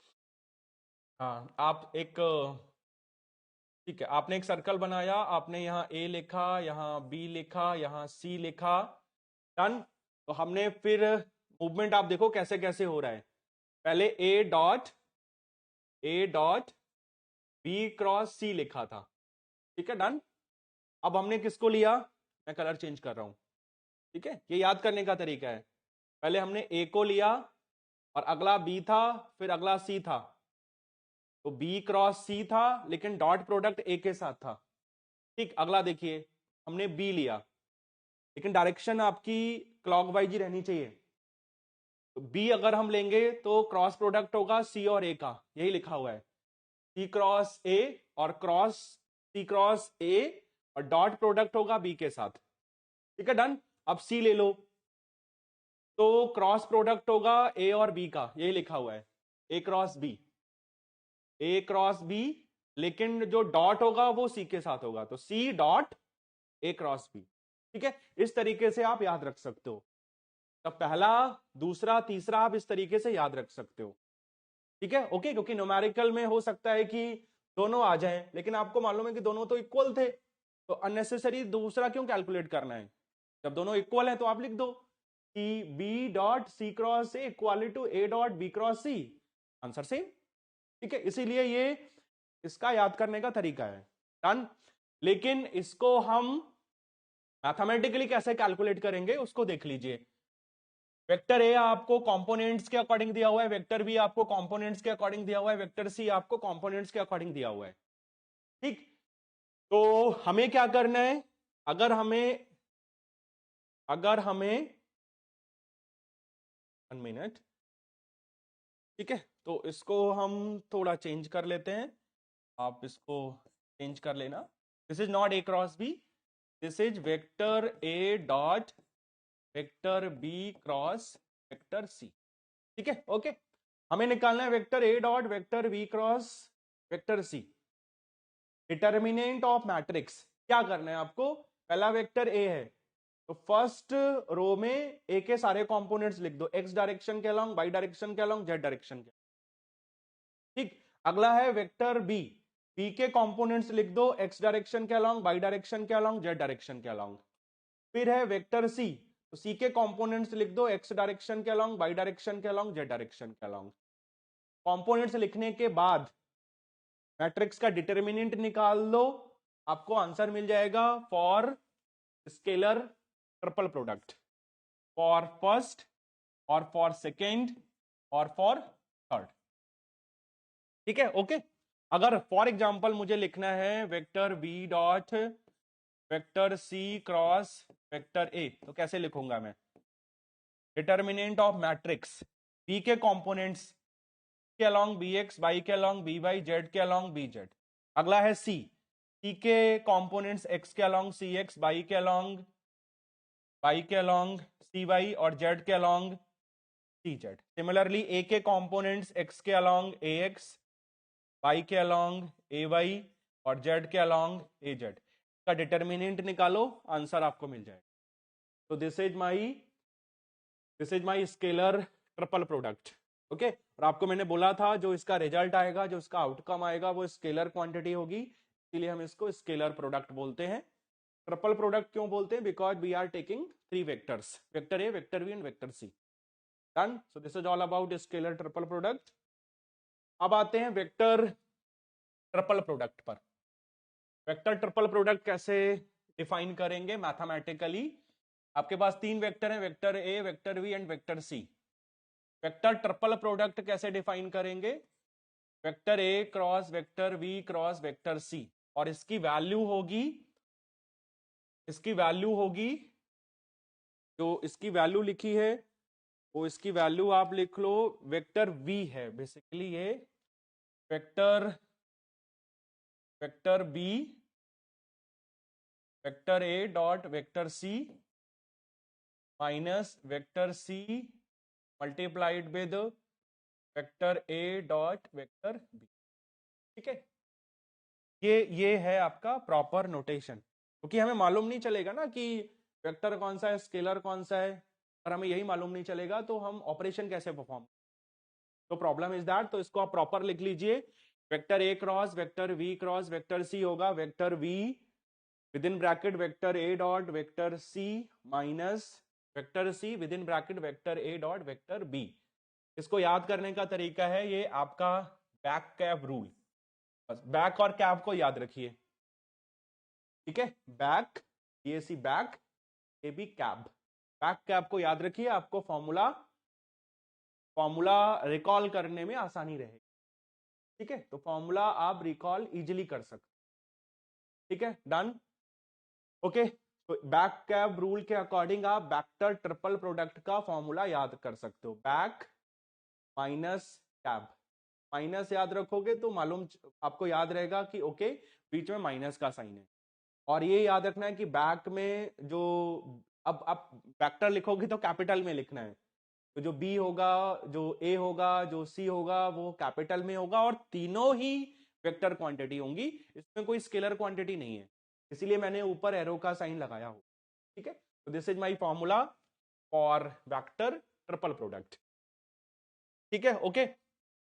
हाँ आप एक, ठीक है, आपने एक सर्कल बनाया, आपने यहाँ ए लिखा, यहाँ बी लिखा, यहाँ सी लिखा, डन। तो हमने फिर मूवमेंट आप देखो कैसे कैसे हो रहा है, पहले ए डॉट बी क्रॉस सी लिखा था, ठीक है, डन। अब हमने किसको लिया, मैं कलर चेंज कर रहा हूं, ठीक है, ये याद करने का तरीका है। पहले हमने ए को लिया और अगला बी था, फिर अगला सी था, तो बी क्रॉस सी था लेकिन डॉट प्रोडक्ट ए के साथ था, ठीक। अगला देखिए, हमने बी लिया लेकिन डायरेक्शन आपकी क्लॉकवाइज ही रहनी चाहिए, तो बी अगर हम लेंगे तो क्रॉस प्रोडक्ट होगा सी और ए का, यही लिखा हुआ है, सी क्रॉस ए और क्रॉस सी क्रॉस ए, और डॉट प्रोडक्ट होगा बी के साथ, ठीक है, डन। अब सी ले लो, तो क्रॉस प्रोडक्ट होगा ए और बी का, यही लिखा हुआ है, A cross B, A cross B, लेकिन जो डॉट होगा वो सी के साथ होगा, तो C dot A cross B, ठीक है। इस तरीके से आप याद रख सकते हो, तो पहला दूसरा तीसरा आप इस तरीके से याद रख सकते हो, ठीक है, ओके। क्योंकि न्यूमेरिकल में हो सकता है कि दोनों आ जाएं, लेकिन आपको मालूम है कि दोनों तो इक्वल थे, तो अननेसेसरी दूसरा क्यों कैलकुलेट करना है, जब दोनों इक्वल है तो आप लिख दो कि B dot C cross A equal to A dot B cross C, answer same, ठीक है। इसीलिए ये इसका याद करने का तरीका है, डन। लेकिन इसको हम मैथमेटिकली कैसे कैलकुलेट करेंगे उसको देख लीजिए। वेक्टर ए आपको कंपोनेंट्स के अकॉर्डिंग दिया हुआ है, वेक्टर बी आपको कंपोनेंट्स के अकॉर्डिंग दिया हुआ है, वेक्टर सी आपको कंपोनेंट्स के अकॉर्डिंग दिया हुआ है, ठीक। तो हमें क्या करना है, अगर हमें 1 मिनट, ठीक है, तो इसको हम थोड़ा चेंज कर लेते हैं, आप इसको चेंज कर लेना, this is not A cross B, this is vector A dot vector B cross vector C, ठीक है, ओके। हमें निकालना है vector A dot vector B cross vector C, determinant of matrix. क्या करना है आपको, पहला वेक्टर ए है, तो फर्स्ट रो में ए के सारे कंपोनेंट्स लिख दो, एक्स डायरेक्शन के अलोंग, वाई डायरेक्शन के अलोंग, जेड डायरेक्शन के। ठीक, अगला है वेक्टर बी, बी के कंपोनेंट्स लिख दो, एक्स डायरेक्शन के अलोंग, वाई डायरेक्शन के अलोंग, जेड डायरेक्शन के अलोंग। फिर है वेक्टर सी, तो सी के कंपोनेंट्स लिख दो, एक्स डायरेक्शन के अलोंग, वाई डायरेक्शन के अलोंग, जेड डायरेक्शन के अलोंग। कंपोनेंट्स लिखने के बाद मैट्रिक्स का डिटर्मिनेंट निकाल लो, आपको आंसर मिल जाएगा for scalar triple product, for first और फॉर सेकेंड और फॉर थर्ड। ठीक है, ओके। अगर फॉर एग्जांपल मुझे लिखना है vector B dot vector C cross vector A, तो कैसे लिखूंगा मैं? डिटर्मिनेंट ऑफ मैट्रिक्स बी के कंपोनेंट्स के अलोंग बी एक्स, वाई के अलोंग बी वाई, जेड के अलोंग बी जेड। अगला है सी, सी के कंपोनेंट्स एक्स के अलोंग सी एक्स, वाई के अलोंग सी वाई और जेड के अलोंग सी जेड। सिमिलरली ए के कंपोनेंट्स एक्स के अलोंग ए एक्स, वाई के अलोंग ए वाई और जेड के अलोंग ए जेड। का डिटर्मिनेंट निकालो, आंसर आपको मिल जाएगा। तो this is my scalar triple product. Okay, और आपको मैंने बोला था जो इसका रिजल्ट आएगा, जो इसका आउटकम आएगा, वो स्केलर क्वांटिटी होगी, इसीलिए हम इसको स्केलर प्रोडक्ट बोलते हैं। ट्रिपल प्रोडक्ट क्यों बोलते हैं? Because we are taking 3 vectors, vector A, vector B and vector C. Done. So this is all about scalar triple product. अब आते हैं वेक्टर ट्रिपल प्रोडक्ट पर। वेक्टर ट्रिपल प्रोडक्ट कैसे डिफाइन करेंगे मैथमेटिकली? आपके पास 3 वेक्टर हैं, vector A, vector B and vector C. Vector triple product कैसे डिफाइन करेंगे? Vector A cross vector B cross vector C, और इसकी वैल्यू होगी जो इसकी वैल्यू लिखी है वो इसकी वैल्यू आप लिख लो, वेक्टर वी है बेसिकली ये, vector B vector A dot vector C minus vector C multiplied with vector A dot vector B. ठीक है, ये है आपका प्रॉपर नोटेशन, क्योंकि हमें मालूम नहीं चलेगा ना कि वेक्टर कौन सा है, स्केलर कौन सा है। अगर हमें यही मालूम नहीं चलेगा तो हम ऑपरेशन कैसे परफॉर्म, तो प्रॉब्लम इज दैट। तो इसको आप प्रॉपर लिख लीजिए, vector A cross vector we cross vector C होगा vector B with in bracket vector A dot vector C minus vector C with in bracket vector A dot vector B. इसको याद करने का तरीका है ये आपका बैक कैप रूल, बस बैक और कैप को याद रखिए। ठीक है, बैक, ये C back, A B cab, back cab को याद रखिए, आपको फॉर्मूला रिकॉल करने में आसानी रहेगी। ठीक है, तो फॉर्मूला आप रिकॉल इजिली कर सकते। ठीक है, डन। ओके, तो बैक कैप रूल के अकॉर्डिंग आप वेक्टर ट्रिपल प्रोडक्ट का फॉर्मूला याद कर सकते हो, बैक माइनस कैप। माइनस याद रखोगे तो मालूम आपको याद रहेगा कि ओके बीच में माइनस का साइन है। और ये याद रखना है कि बैक में जो अब आप वेक्टर लिखोगे तो कैपिटल में लिखना है, तो जो बी होगा, जो ए होगा, जो सी होगा, वो कैपिटल में होगा, और तीनों ही वेक्टर क्वांटिटी होंगी, इसमें कोई स्केलर क्वांटिटी नहीं है, इसीलिए मैंने ऊपर एरो का साइन लगाया हो। ठीक है, तो this is my formula for vector triple product. ठीक है, ओके।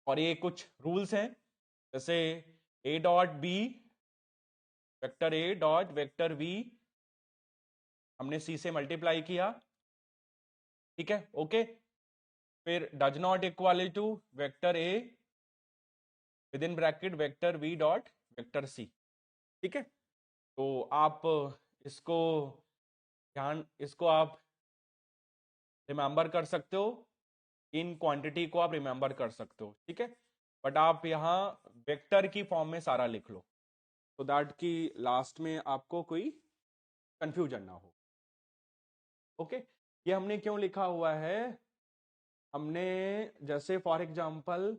और ये कुछ रूल्स हैं, जैसे A dot B vector A dot vector B हमने सी से मल्टीप्लाई किया। ठीक है, ओके। फिर does not equal to vector A with in bracket vector B dot vector C. ठीक है, तो आप इसको आप रिमेंबर कर सकते हो, इन क्वांटिटी को आप रिमेंबर कर सकते हो। ठीक है, बट आप यहाँ वेक्टर की फॉर्म में सारा लिख लो, तो दैट कि लास्ट में आपको कोई कंफ्यूजन ना हो। ओके, ये हमने क्यों लिखा हुआ है? हमने जैसे फॉर एग्जांपल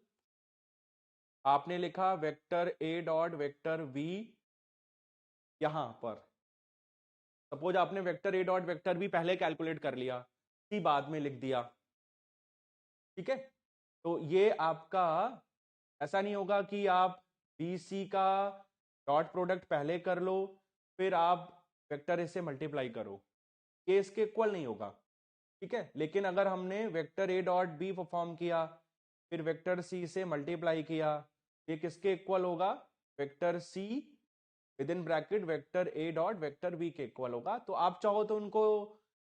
आपने लिखा vector A dot vector V, यहां पर सपोज आपने vector A dot vector B पहले कैलकुलेट कर लिया, सी बाद में लिख दिया। ठीक है, तो ये आपका ऐसा नहीं होगा कि आप बी सी का डॉट प्रोडक्ट पहले कर लो फिर आप वेक्टर ए से मल्टीप्लाई करो। ये इसके इक्वल नहीं होगा, ठीक है। लेकिन अगर हमने vector A dot be perform किया, फिर वेक्टर सी से मल्टीप्लाई किया, ये किसके इक्वल होगा, vector C with in bracket vector A dot vector B के इक्वल होगा। तो आप चाहो तो उनको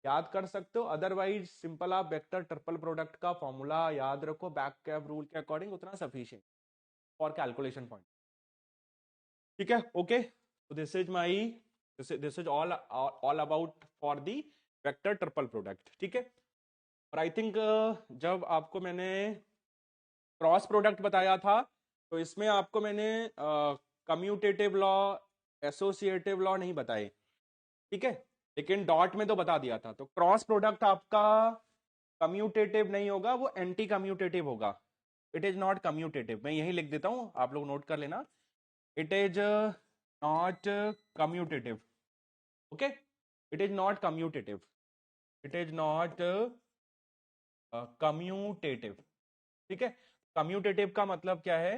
याद कर सकते हो, अदरवाइज सिंपल आप वेक्टर ट्रिपल प्रोडक्ट का फॉर्मूला याद रखो बैक कैप रूल के अकॉर्डिंग, उतना सफिशिएंट फॉर कैलकुलेशन पॉइंट, ठीक है। Okay, so this is all about for the vector triple product, ठीक है। और आई थिंक जब आपको मैंने क्रॉस प्रोडक्ट बताया था, तो इसमें आपको मैंने कम्यूटेटिव लॉ, एसोसिएटिव लॉ नहीं बताए, ठीक है, लेकिन डॉट में तो बता दिया था। तो क्रॉस प्रोडक्ट आपका कम्यूटेटिव नहीं होगा, वो एंटी कम्यूटेटिव होगा। इट इज नॉट कम्यूटेटिव, मैं यही लिख देता हूं, आप लोग नोट कर लेना, it is not commutative, okay, it is not commutative, it is not commutative, ठीक है। कम्यूटेटिव का मतलब क्या है,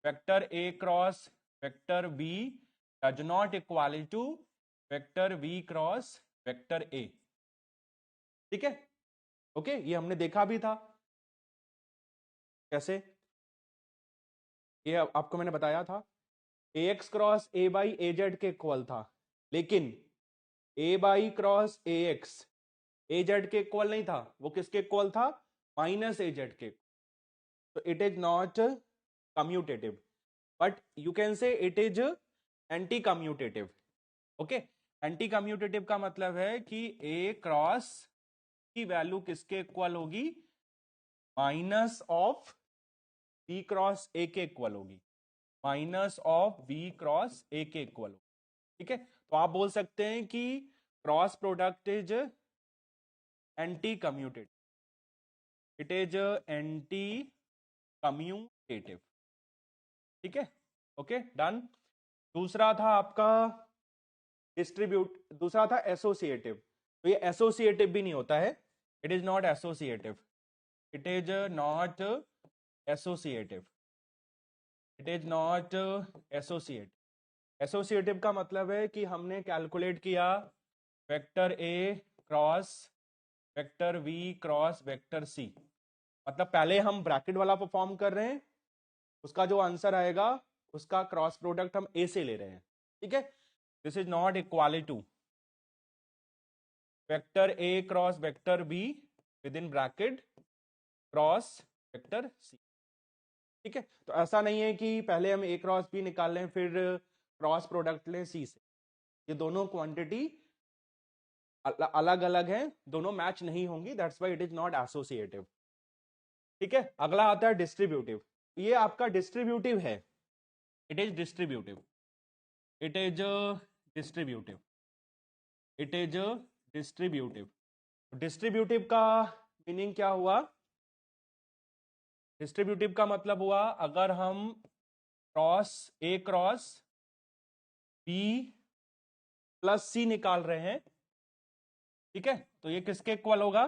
vector A cross vector B does not equal to vector B cross vector A, ठीक है। ओके, ये हमने देखा भी था कैसे, ये आपको मैंने बताया था, A X cross A Y A Z के इक्वल था, लेकिन A Y cross A X A Z के इक्वल नहीं था, वो किसके इक्वल था, माइनस ए जेड के। तो it is not commutative, but you can say it is anti commutative, okay. Anti commutative का मतलब है कि ए क्रॉस की वैल्यू किसके इक्वल होगी, minus of B cross A के इक्वल होगी, minus of B cross A के इक्वल होगी, ठीक है। तो आप बोल सकते हैं कि cross product is anti commutative, it is anti commutative, ठीक है। Okay, done. दूसरा था आपका दूसरा था एसोसिएटिव। तो ये एसोसिएटिव भी नहीं होता है, it is not associative, it is not associative, it is not associative. Associative का मतलब है कि हमने कैलकुलेट किया vector A cross vector we cross vector C, मतलब पहले हम ब्रैकेट वाला परफॉर्म कर रहे हैं, उसका जो आंसर आएगा उसका क्रॉस प्रोडक्ट हम ए से ले रहे हैं, ठीक है। This is not equal to vector A cross vector B with in bracket cross vector C, ठीक है। तो ऐसा नहीं है कि पहले हम ए क्रॉस बी निकाल लें फिर क्रॉस प्रोडक्ट लें सी से, ये दोनों क्वांटिटी अलग अलग हैं, दोनों मैच नहीं होंगी, that's why it is not associative, ठीक है। अगला आता है डिस्ट्रीब्यूटिव। ये आपका डिस्ट्रीब्यूटिव है, it is distributive, it is distributive, it is distributive. Distributive का मीनिंग क्या हुआ, डिस्ट्रीब्यूटिव का मतलब हुआ अगर हम cross A cross B plus C निकाल रहे हैं, ठीक है, तो ये किसके इक्वल होगा,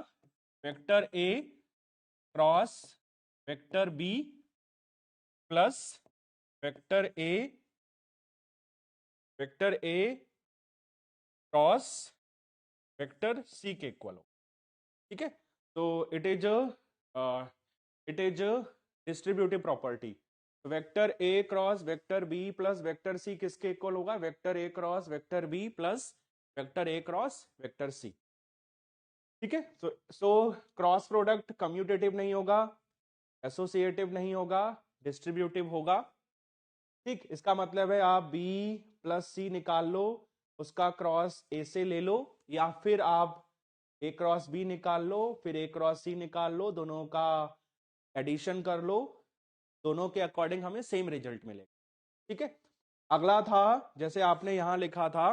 vector A cross vector B plus vector A cross vector C के इक्वल हो, ठीक है। तो it is distributive property. Vector A cross vector B plus vector C किसके इक्वल होगा, vector A cross vector B plus vector A cross vector C, ठीक है। So cross product commutative नहीं होगा, एसोसिएटिव नहीं होगा, डिस्ट्रीब्यूटिव होगा, ठीक। इसका मतलब है आप बी प्लस सी निकाल लो, उसका क्रॉस ए से ले लो, या फिर आप ए क्रॉस बी निकाल लो फिर ए क्रॉस सी निकाल लो, दोनों का एडिशन कर लो, दोनों के अकॉर्डिंग हमें सेम रिजल्ट मिलेगा, ठीक है। अगला था, जैसे आपने यहां लिखा था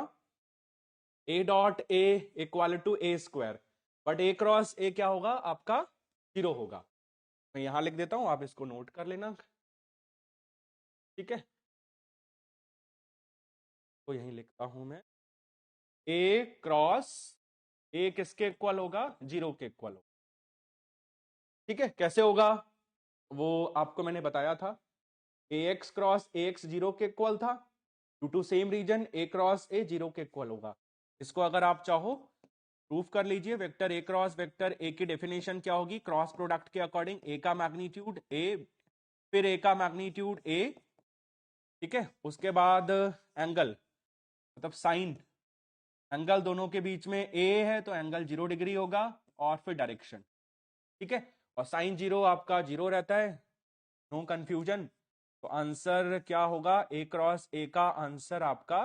A dot A equal to A square, but A cross A क्या होगा आपका, 0 होगा। मैं यहां लिख देता हूं, आप इसको नोट कर लेना, ठीक है। तो यहीं लिखता हूं मैं, ए क्रॉस ए किसके इक्वल होगा, 0 के इक्वल होगा, ठीक है। कैसे होगा वो आपको मैंने बताया था, A X cross A X 0 के इक्वल था, due to same reason A cross A 0 के इक्वल होगा। इसको अगर आप चाहो प्रूफ कर लीजिए। वेक्टर ए क्रॉस वेक्टर ए की डेफिनेशन क्या होगी? क्रॉस प्रोडक्ट के अकॉर्डिंग ए का मैग्नीट्यूड ए, फिर ए का मैग्नीट्यूड ए, ठीक है, उसके बाद एंगल मतलब साइन, एंगल दोनों के बीच में ए है तो एंगल 0 डिग्री होगा, और फिर डायरेक्शन, ठीक है, और साइन 0 आपका 0 रहता है, नो कंफ्यूजन। तो आंसर क्या होगा? ए क्रॉस ए का आंसर आपका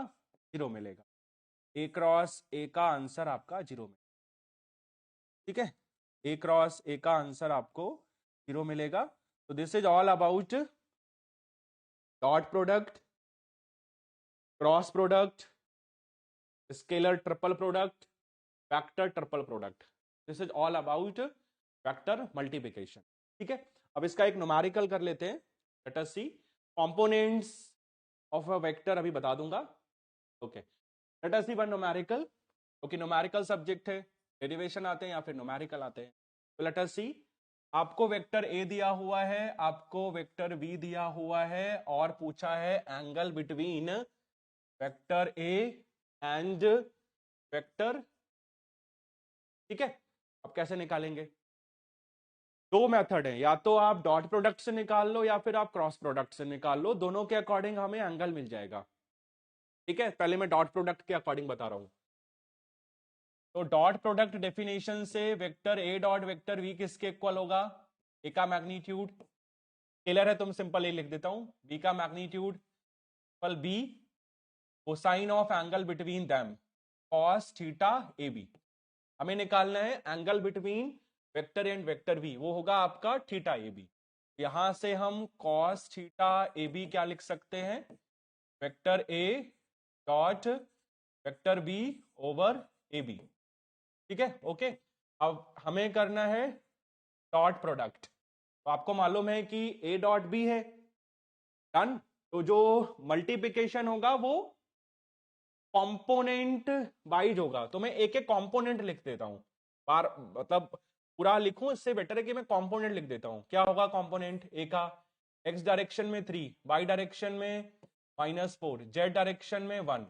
0 मिलेगा। ए क्रॉस ए का आंसर आपका 0 मिलेगा, ठीक है, ए क्रॉस ए का आंसर आपको 0 मिलेगा। तो this is all about dot product, cross product, scalar triple product, vector triple product. This is all about vector multiplication, ठीक है। अब इसका एक न्यूमेरिकल कर लेते हैं। Let us see components of a vector, अभी बता दूंगा। Okay, let us see one numerical. Okay, numerical subject है, डेरिवेशन आते हैं या फिर न्यूमेरिकल आते हैं। तो लेट अस सी, आपको वेक्टर ए दिया हुआ है, आपको वेक्टर बी दिया हुआ है, और पूछा है angle between vector A and vector, ठीक है। अब कैसे निकालेंगे? दो मेथड है, या तो आप डॉट प्रोडक्ट से निकाल लो या फिर आप क्रॉस प्रोडक्ट से निकाल लो, दोनों के अकॉर्डिंग हमें एंगल मिल जाएगा, ठीक है। पहले मैं डॉट प्रोडक्ट के अकॉर्डिंग बता रहा हूं। तो डॉट प्रोडक्ट डेफिनेशन से vector A dot vector V किसके इक्वल होगा? ए का मैग्नीट्यूड, स्केलर है तो मैं सिंपल ए लिख देता हूं, बी का magnitude equal B cosine of angle between them cos theta A B. हमें निकालना है angle between vector and vector V, वो होगा आपका थीटा ए बी। यहां से हम कॉस थीटा ए बी क्या लिख सकते हैं? Vector A dot vector B over A B, ठीक है, ओके। अब हमें करना है डॉट प्रोडक्ट। तो आपको मालूम है कि ए डॉट बी है, डन। तो जो मल्टीप्लिकेशन होगा वो कंपोनेंट वाइज होगा, तो मैं एक एक कंपोनेंट लिख देता हूं, बार मतलब पूरा लिखूं इससे बेटर है कि मैं कंपोनेंट लिख देता हूं। क्या होगा कंपोनेंट? ए का एक्स डायरेक्शन में 3, वाई डायरेक्शन में -4, जेड डायरेक्शन में 1,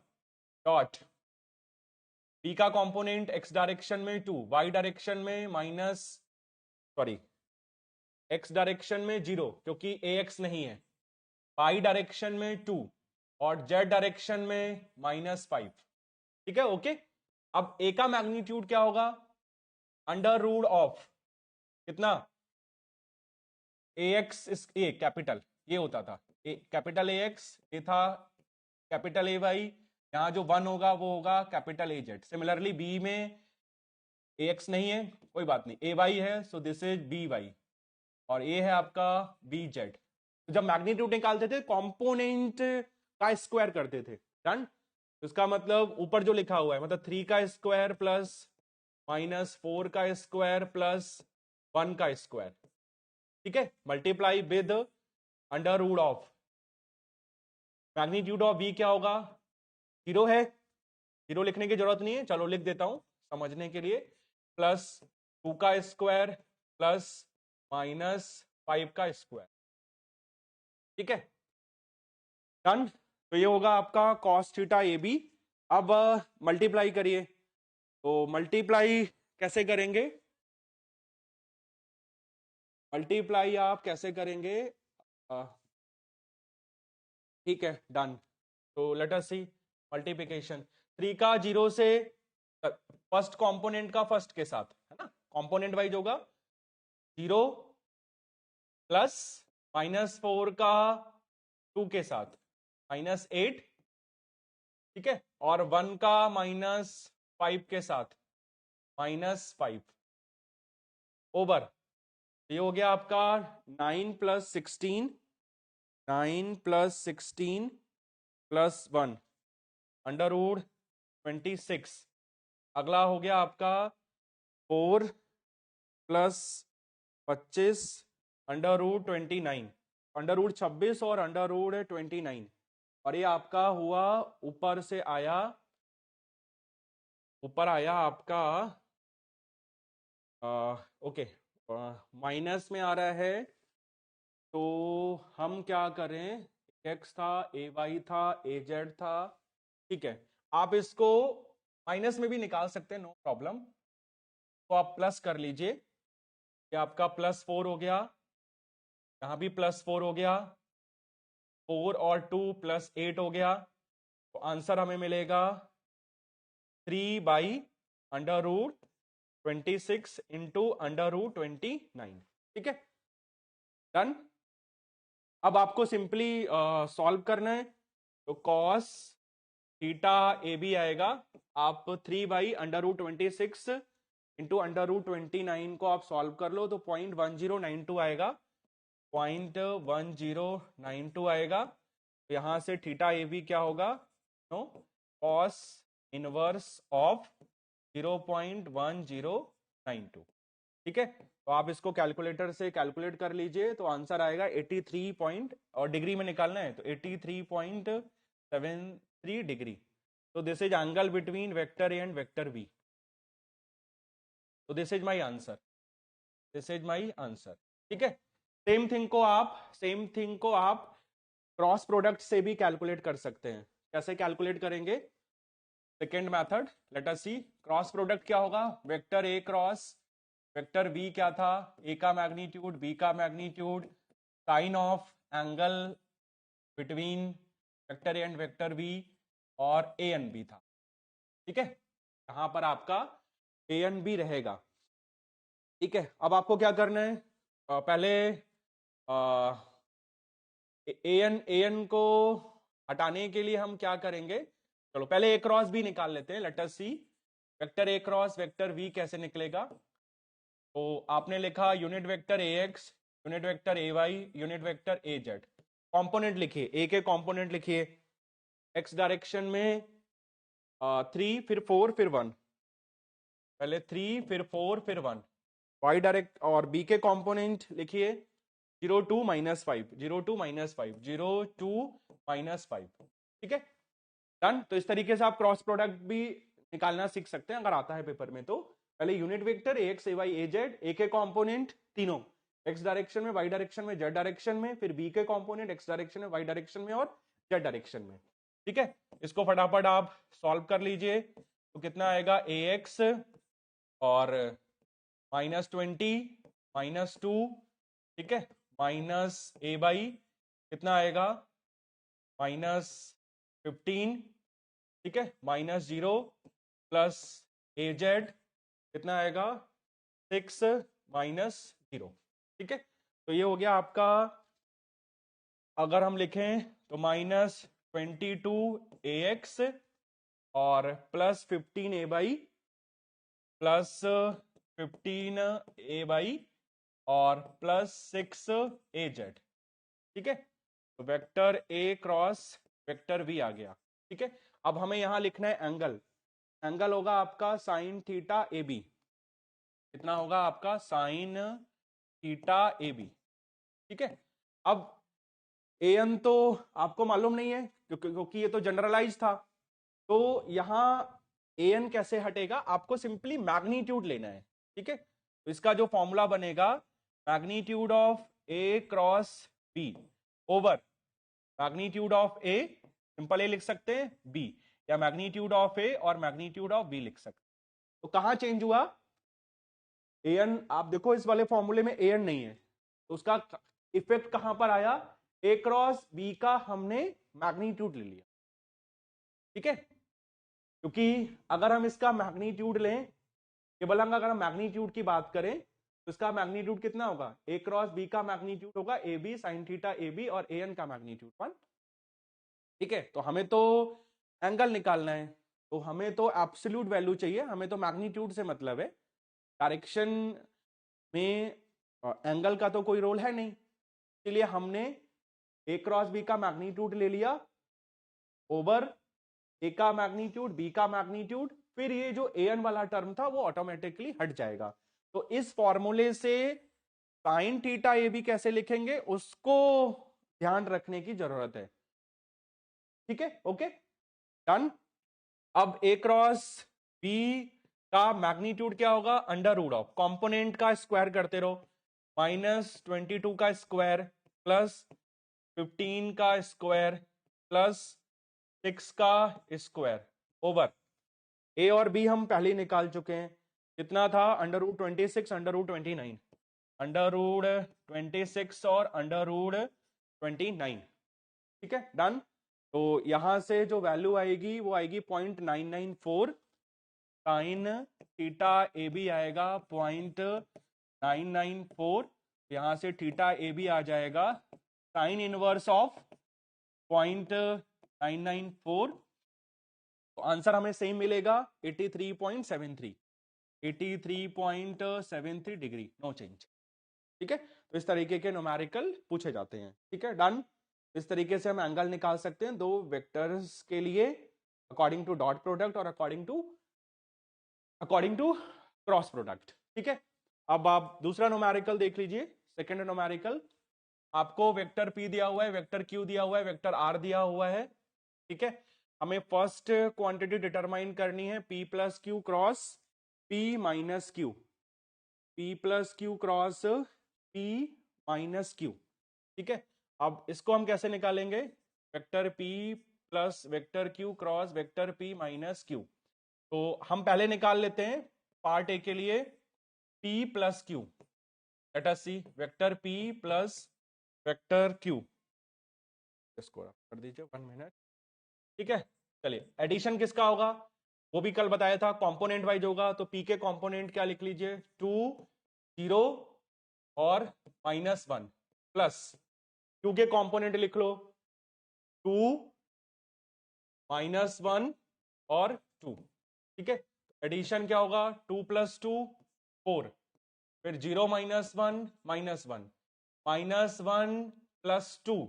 डॉट बी का कंपोनेंट एक्स डायरेक्शन में 2, वाई डायरेक्शन में एक्स डायरेक्शन में 0 क्योंकि ए एक्स नहीं है, वाई डायरेक्शन में 2 और जेड डायरेक्शन में -5, ठीक है, ओके। अब ए का मैग्नीट्यूड क्या होगा? अंडर रूट ऑफ कितना? ए एक्स ए कैपिटल, ये होता था ए कैपिटल ए एक्स, ये था कैपिटल ए वाई, यहां जो 1 होगा वो होगा capital A Z. Similarly B में ए एक्स नहीं है, कोई बात नहीं, ए वाई है, so this is B Y, और ये है आपका बी जेड। जब मैग्नीट्यूड निकालते थे कंपोनेंट का स्क्वायर करते थे, डन। इसका मतलब ऊपर जो लिखा हुआ है मतलब 3 का स्क्वायर प्लस -4 का स्क्वायर प्लस 1 का स्क्वायर, ठीक है, multiply with under root of magnitude of B क्या होगा? 0 है, 0 लिखने की जरूरत नहीं है, चलो लिख देता हूं समझने के लिए, प्लस 2 का स्क्वायर प्लस -5 का स्क्वायर, ठीक है, डन। तो ये होगा आपका cos थीटा ए बी। अब मल्टीप्लाई करिए, तो मल्टीप्लाई कैसे करेंगे? मल्टीप्लाई आप कैसे करेंगे? ठीक है, डन। तो लेट अस सी मल्टीप्लिकेशन 3 का 0 से फर्स्ट कंपोनेंट का फर्स्ट के साथ, है ना, कंपोनेंट वाइज होगा 0 प्लस -4 का 2 के साथ -8, ठीक है, और 1 का -5 के साथ -5 ओवर, ये हो गया आपका 9 + 16, 9 + 16 + 1 अंडर रूट 26। अगला हो गया आपका 4 + 25 अंडर रूट 29, अंडर रूट 26 और अंडर रूट 29, और ये आपका हुआ ऊपर से आया, ऊपर आया आपका ओके, माइनस में आ रहा है, तो हम क्या करें? एक्स था, ए वाई था, ए जेड था, ठीक है। आप इसको माइनस में भी निकाल सकते हैं, नो प्रॉब्लम, इसको आप प्लस कर लीजिए, ये आपका +4 हो गया, यहां भी +4 हो गया, 4 और 2 +8 हो गया। तो आंसर हमें मिलेगा 3/√26 इंटू √29। ठीक है, डन। अब आपको सिंपली सॉल्व करना है, तो कॉस थीटा ए बी आएगा, आप 3/√26 इंटू √29 को आप सॉल्व कर लो तो 0.1092 आएगा, 0.1092 आएगा। तो यहां से थीटा ए बी क्या होगा, नो कॉस इनवर्स ऑफ 0.1092। ठीक है, तो आप इसको कैलकुलेटर से कैलकुलेट कर लीजिए, तो आंसर आएगा 83 पॉइंट, और डिग्री में निकालना है तो 83.73 डिग्री। तो this is angle between vector A and vector B. तो this is my answer, this is my answer. ठीक है, सेम थिंग को आप क्रॉस प्रोडक्ट से भी कैलकुलेट कर सकते हैं। कैसे कैलकुलेट करेंगे, second method, let us see. Cross product क्या होगा, vector A cross vector B क्या था, ए का मैग्नीट्यूड बी का magnitude, sine of angle between vector A and vector B, और ए एंड बी था। ठीक है, यहां पर आपका ए एंड बी रहेगा। ठीक है, अब आपको क्या करना है, पहले ए एन को हटाने के लिए हम क्या करेंगे, चलो पहले ए क्रॉस बी निकाल लेते हैं। Let us see vector A cross vector B कैसे निकलेगा। तो आपने लिखा unit vector A X, unit vector A Y, unit vector A Z. Component लिखिए, ए के कॉम्पोनेंट लिखिए, एक्स डायरेक्शन में 3 फिर 4 फिर 1, पहले 3 फिर 4 फिर 1। वाई डायरेक्ट और बी के कॉम्पोनेंट लिखिए 0 2 -5, 0 2 -5, 0 2 -5। ठीक है, डन। तो इस तरीके से आप क्रॉस प्रोडक्ट भी निकालना सीख सकते हैं अगर आता है पेपर में। तो पहले unit vector A X A Y A Z, A के कॉम्पोनेंट तीनों, एक्स डायरेक्शन में, वाई डायरेक्शन में, जेड डायरेक्शन में, फिर बी के कॉम्पोनेंट एक्स डायरेक्शन में, वाई डायरेक्शन में और जेड डायरेक्शन में। ठीक है, इसको फटाफट आप सॉल्व कर लीजिए, तो कितना आएगा, ए एक्स और -20 -2, ठीक है, माइनस ए बाई कितना आएगा, -15, ठीक है, -0 प्लस ए जेड कितना आएगा, 6 -0। ठीक है, तो ये हो गया आपका, अगर हम लिखें तो -22 ए एक्स और +15 ए बाई, +15 ए बाई और +6 ए जेड। ठीक है, तो vector A cross vector B आ गया। ठीक है, अब हमें यहां लिखना है एंगल, एंगल होगा आपका साइन थीटा ए बी, कितना होगा आपका साइन थीटा ए बी। ठीक है, अब ए एन तो आपको मालूम नहीं है क्योंकि ये तो जनरलाइज था, तो यहां ए एन कैसे हटेगा, आपको सिंपली मैग्नीट्यूड लेना है। ठीक है, तो इसका जो फॉर्मूला बनेगा, magnitude of A cross B over magnitude of A, simple A लिख सकते हैं, बी, या मैग्नीट्यूड ऑफ ए और मैग्नीट्यूड ऑफ बी लिख सकते हैं। तो कहां चेंज हुआ, ए एन, आप देखो इस वाले फॉर्मूले में ए एन नहीं है, तो उसका इफेक्ट कहां पर आया, ए क्रॉस बी का हमने मैग्नीट्यूड ले लिया। ठीक है, क्योंकि अगर हम इसका मैग्नीट्यूड लें, केवल अगर हम मैग्नीट्यूड की बात करें, तो इसका मैग्नीट्यूड कितना होगा, ए क्रॉस बी का मैग्नीट्यूड होगा A B sine theta A B और ए एन का मैग्नीट्यूड 1। ठीक है, तो हमें तो एंगल निकालना है, तो हमें तो एब्सोल्यूट वैल्यू चाहिए, हमें तो मैग्नीट्यूड से मतलब है, डायरेक्शन में एंगल का तो कोई रोल है नहीं, इसलिए हमने ए क्रॉस बी का मैग्नीट्यूड ले लिया ओवर ए का मैग्नीट्यूड बी का मैग्नीट्यूड, फिर ये जो ए एन वाला टर्म था वो ऑटोमेटिकली हट जाएगा। तो इस फॉर्मूले से साइन थीटा ए बी कैसे लिखेंगे उसको ध्यान रखने की जरूरत है। ठीक है, ओके, डन। अब ए क्रॉस बी का मैग्नीट्यूड क्या होगा, √ ऑफ कंपोनेंट का स्क्वायर करते रहो, -22 का स्क्वायर +15 का स्क्वायर +6 का स्क्वायर ओवर ए और बी हम पहले ही निकाल चुके हैं, कितना था, √26 √29, √26 और √29, ठीक है डन। तो यहां से जो वैल्यू आएगी वो आएगी 0.994, साइन थीटा ए बी आएगा 0.994, यहां से थीटा ए बी आ जाएगा साइन इनवर्स ऑफ 0.994, तो आंसर हमें सेम मिलेगा 83.73, 83.73 डिग्री, नो चेंज, ठीक है। तो इस तरीके के न्यूमेरिकल पूछे जाते हैं, ठीक है डन। इस तरीके से हम एंगल निकाल सकते हैं दो वेक्टर्स के लिए अकॉर्डिंग टू डॉट प्रोडक्ट और अकॉर्डिंग टू क्रॉस प्रोडक्ट, ठीक है। अब आप दूसरा न्यूमेरिकल देख लीजिए, सेकंड न्यूमेरिकल, आपको वेक्टर P दिया हुआ है, वेक्टर Q दिया हुआ है, वेक्टर R दिया हुआ है, ठीक है। हमें फर्स्ट क्वांटिटी डिटरमाइन करनी है P plus Q cross P minus Q, P plus Q cross P minus Q, ठीक है। अब इसको हम कैसे निकालेंगे, vector P plus vector Q cross vector P minus Q. तो हम पहले निकाल लेते हैं पार्ट ए के लिए P plus Q, let us see vector P plus vector Q, इसको कर दीजिए 1 मिनट, ठीक है। चलिए एडिशन किसका होगा वो भी कल बताया था, कंपोनेंट वाइज होगा, तो P के कंपोनेंट क्या लिख लीजिए 2 0 और -1 प्लस Q के कंपोनेंट लिख लो 2 -1 और 2, ठीक है। एडिशन क्या होगा 2 + 2 4, फिर 0 - 1 -1 -1 + 2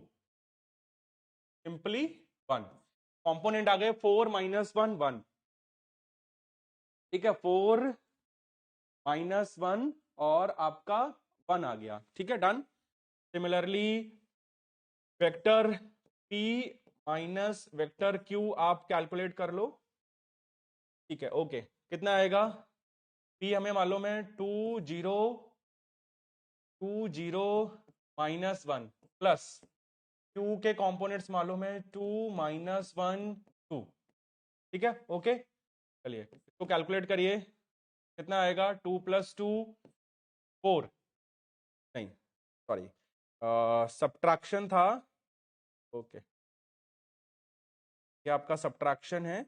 सिंपली 1, कंपोनेंट आ गए 4 - 1 1, ठीक है, 4 - 1 और आपका 1 आ गया, ठीक है done. Similarly vector P minus vector Q आप कैलकुलेट कर लो, ठीक है ओके। कितना आएगा, P हमें मालूम है 2 0 2 0 -1 प्लस Q के कंपोनेंट्स मालूम है 2 -1 2, ठीक है ओके। चलिए इसको कैलकुलेट करिए, कितना आएगा 2 + 2 4, नहीं सॉरी सब्ट्रैक्शन था, ओके ये आपका सब्ट्रैक्शन है,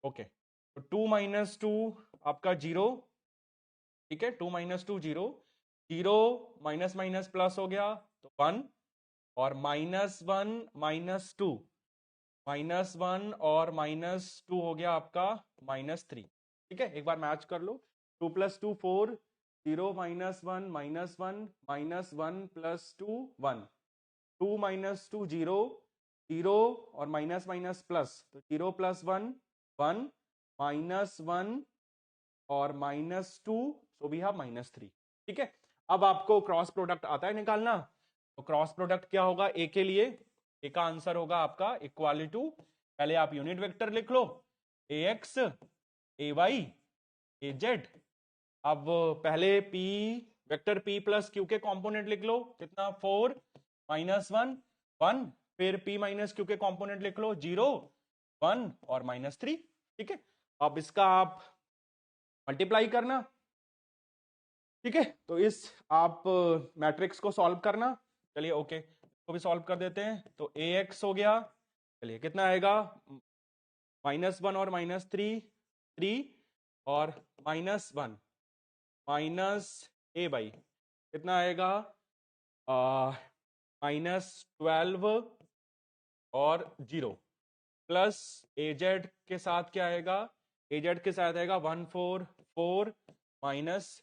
ओके। तो 2 - 2 आपका 0, ठीक है 2 - 2 0, 0 माइनस माइनस प्लस हो गया तो 1, और -1 -2, -1 और -2 हो गया आपका -3, ठीक है। एक बार मैच कर लो, 2 + 2 4, 0 - 1 -1 -1 + 2 1, 2 - 2 0 0 और माइनस माइनस प्लस, तो 0 + 1 1 -1 और -2, सो वी हैव -3, ठीक है। अब आपको क्रॉस प्रोडक्ट आता है निकालना, तो क्रॉस प्रोडक्ट क्या होगा ए के लिए, ए का आंसर होगा आपका इक्वल टू, पहले आप यूनिट वेक्टर लिख लो AX AY AZ। अब पहले P vector P plus Q के कंपोनेंट लिख लो, कितना 4 -1 1, फिर P माइनस Q के कंपोनेंट लिख लो 0 1 और -3, ठीक है। अब इसका आप मल्टीप्लाई करना, ठीक है। तो इस आप मैट्रिक्स को सॉल्व करना, चलिए ओके इसको भी सॉल्व कर देते हैं, तो AX हो गया, चलिए कितना आएगा -1 और -3 3, और -1 -A/, कितना आएगा -12 और 0 प्लस AZ के साथ क्या आएगा, AZ के साथ आएगा 1 4 4 माइनस,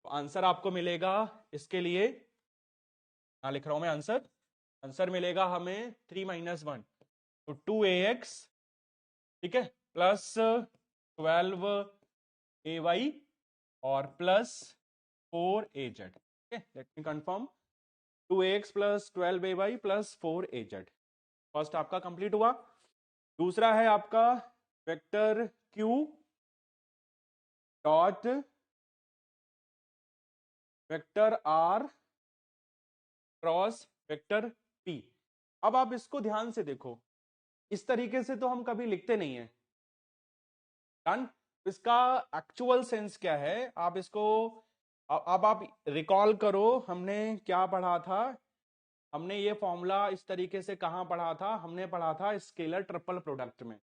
आंसर आपको मिलेगा इसके लिए, हाँ लिख रहा हूं मैं आंसर, आंसर मिलेगा हमें 3 - 1, तो 2AX, ठीक है, प्लस 12AY और प्लस 4AZ, ठीक है। Let me confirm, 2AX plus 12AY plus 4AZ, first आपका कंप्लीट हुआ। दूसरा है आपका vector Q dot vector R cross vector P। अब आप इसको ध्यान से देखो, इस तरीके से तो हम कभी लिखते नहीं है, डन। इसका एक्चुअल सेंस क्या है, आप इसको अब आप रिकॉल करो, हमने क्या पढ़ा था। हमने ये फॉर्मूला इस तरीके से कहाँ पढ़ा था, हमने पढ़ा था स्केलर ट्रिपल प्रोडक्ट में।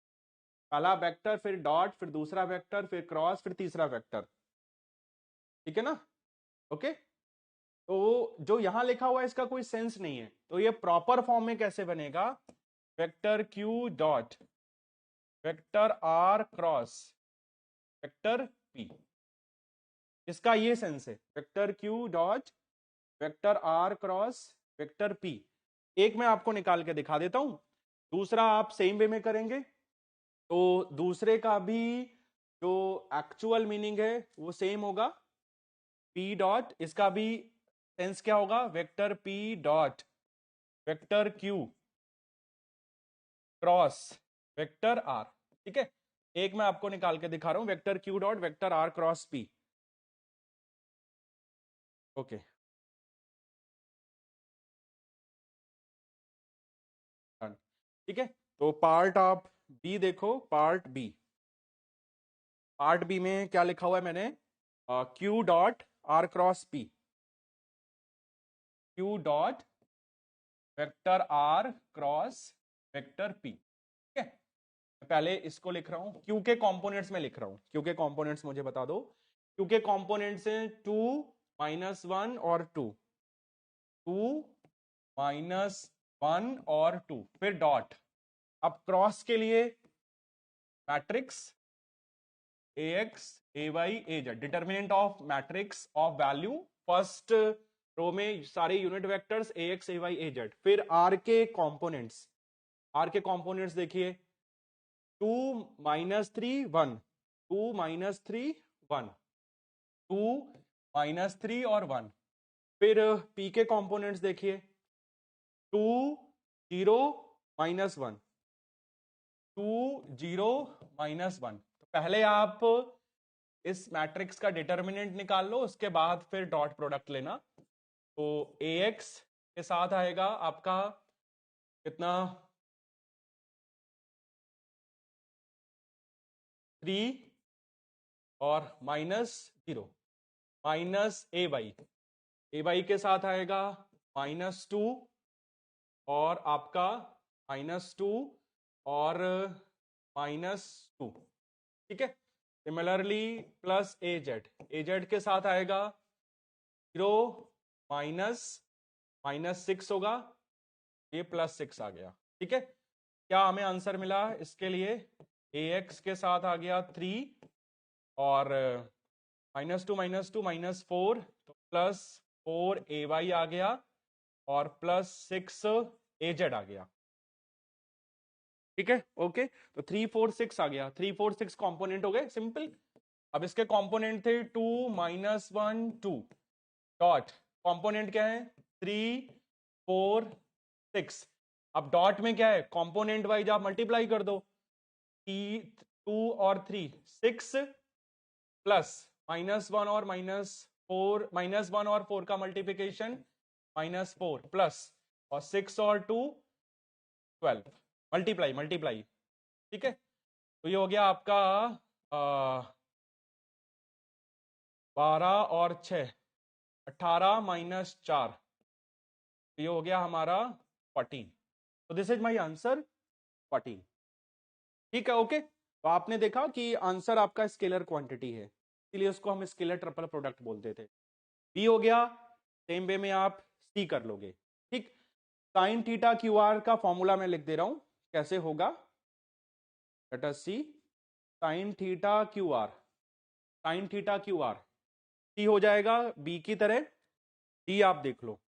पहला वेक्टर, फिर डॉट, फिर दूसरा वेक्टर, फिर क्रॉस, फिर तीसरा वेक्टर। ठीक है ना? ओके। तो जो यहां लिखा हुआ है इसका कोई सेंस नहीं है, तो ये प्रॉपर फॉर्म में कैसे बनेगा? Vector Q dot vector R cross vector P, इसका ये सेंस है। Vector Q dot vector R cross vector P. एक मैं आपको निकाल के दिखा देता हूं, दूसरा आप सेम वे में करेंगे तो दूसरे का भी जो एक्चुअल मीनिंग है वो सेम होगा। पी डॉट, इसका भी सेंस क्या होगा? Vector P dot vector Q cross vector R. ठीक है, एक मैं आपको निकाल के दिखा रहा हूं, vector Q dot vector R cross P. Okay, ठीक है। तो पार्ट आप बी देखो, पार्ट बी। पार्ट बी में क्या लिखा हुआ है मैंने? Q dot R cross P, Q dot vector R cross vector P. ठीक है, पहले इसको लिख रहा हूं, क्यू के कंपोनेंट्स में लिख रहा हूं। क्यू के कंपोनेंट्स मुझे बता दो। क्यू के कंपोनेंट्स हैं 2 -1 और 2, 2 -1 और 2, फिर डॉट। अब क्रॉस के लिए matrix ax ay az, determinant of matrix of value. First row में सारे unit vectors ax ay az। फिर r के कंपोनेंट्स, r के कंपोनेंट्स देखिए 2 -3 1, 2 -3 1, 2 -3 और 1। फिर p के कंपोनेंट्स देखिए 2 0 -1, 2 0 -1। तो पहले आप इस मैट्रिक्स का डिटर्मिनेंट निकाल लो, उसके बाद फिर डॉट प्रोडक्ट लेना। तो ax के साथ आएगा आपका कितना? 3 और -0, -ay के साथ आएगा -2 और आपका -2 और -2। ठीक है, सिमिलरली प्लस az के साथ आएगा 0 -6 होगा, ये +6 आ गया। ठीक है, क्या हमें आंसर मिला इसके लिए? ax के साथ आ गया 3 और -2 -2 -4, तो +4 ay आ गया और +6 az आ गया। ठीक है, ओके। तो 3 4 6 आ गया, 3 4 6 कंपोनेंट हो गए, सिंपल। अब इसके कंपोनेंट थे 2 -1 2 डॉट, कंपोनेंट क्या है? 3 4 6। अब डॉट में क्या है? कंपोनेंट वाइज आप मल्टीप्लाई कर दो, 2 और 3 6 प्लस -1 और -4, -1 और 4 का मल्टीप्लिकेशन -4 प्लस, और 6 और 2 12, मल्टीप्लाई मल्टीप्लाई। ठीक है, तो ये हो गया आपका 12 और 6 18 -4, ये हो गया हमारा 14। तो दिस इज माय आंसर 14। ठीक है, ओके। तो आपने देखा कि आंसर आपका स्केलर क्वांटिटी है, इसलिए उसको हम स्केलर ट्रिपल प्रोडक्ट बोलते थे। बी हो गया, सेम वे में आप सी कर लोगे। ठीक, साइन थीटा क्यू आर का फॉर्मूला मैं लिख दे रहा हूं, कैसे होगा। Let us see, sine theta Q R, sine theta Q R C हो जाएगा बी की तरह। डी आप देख लो,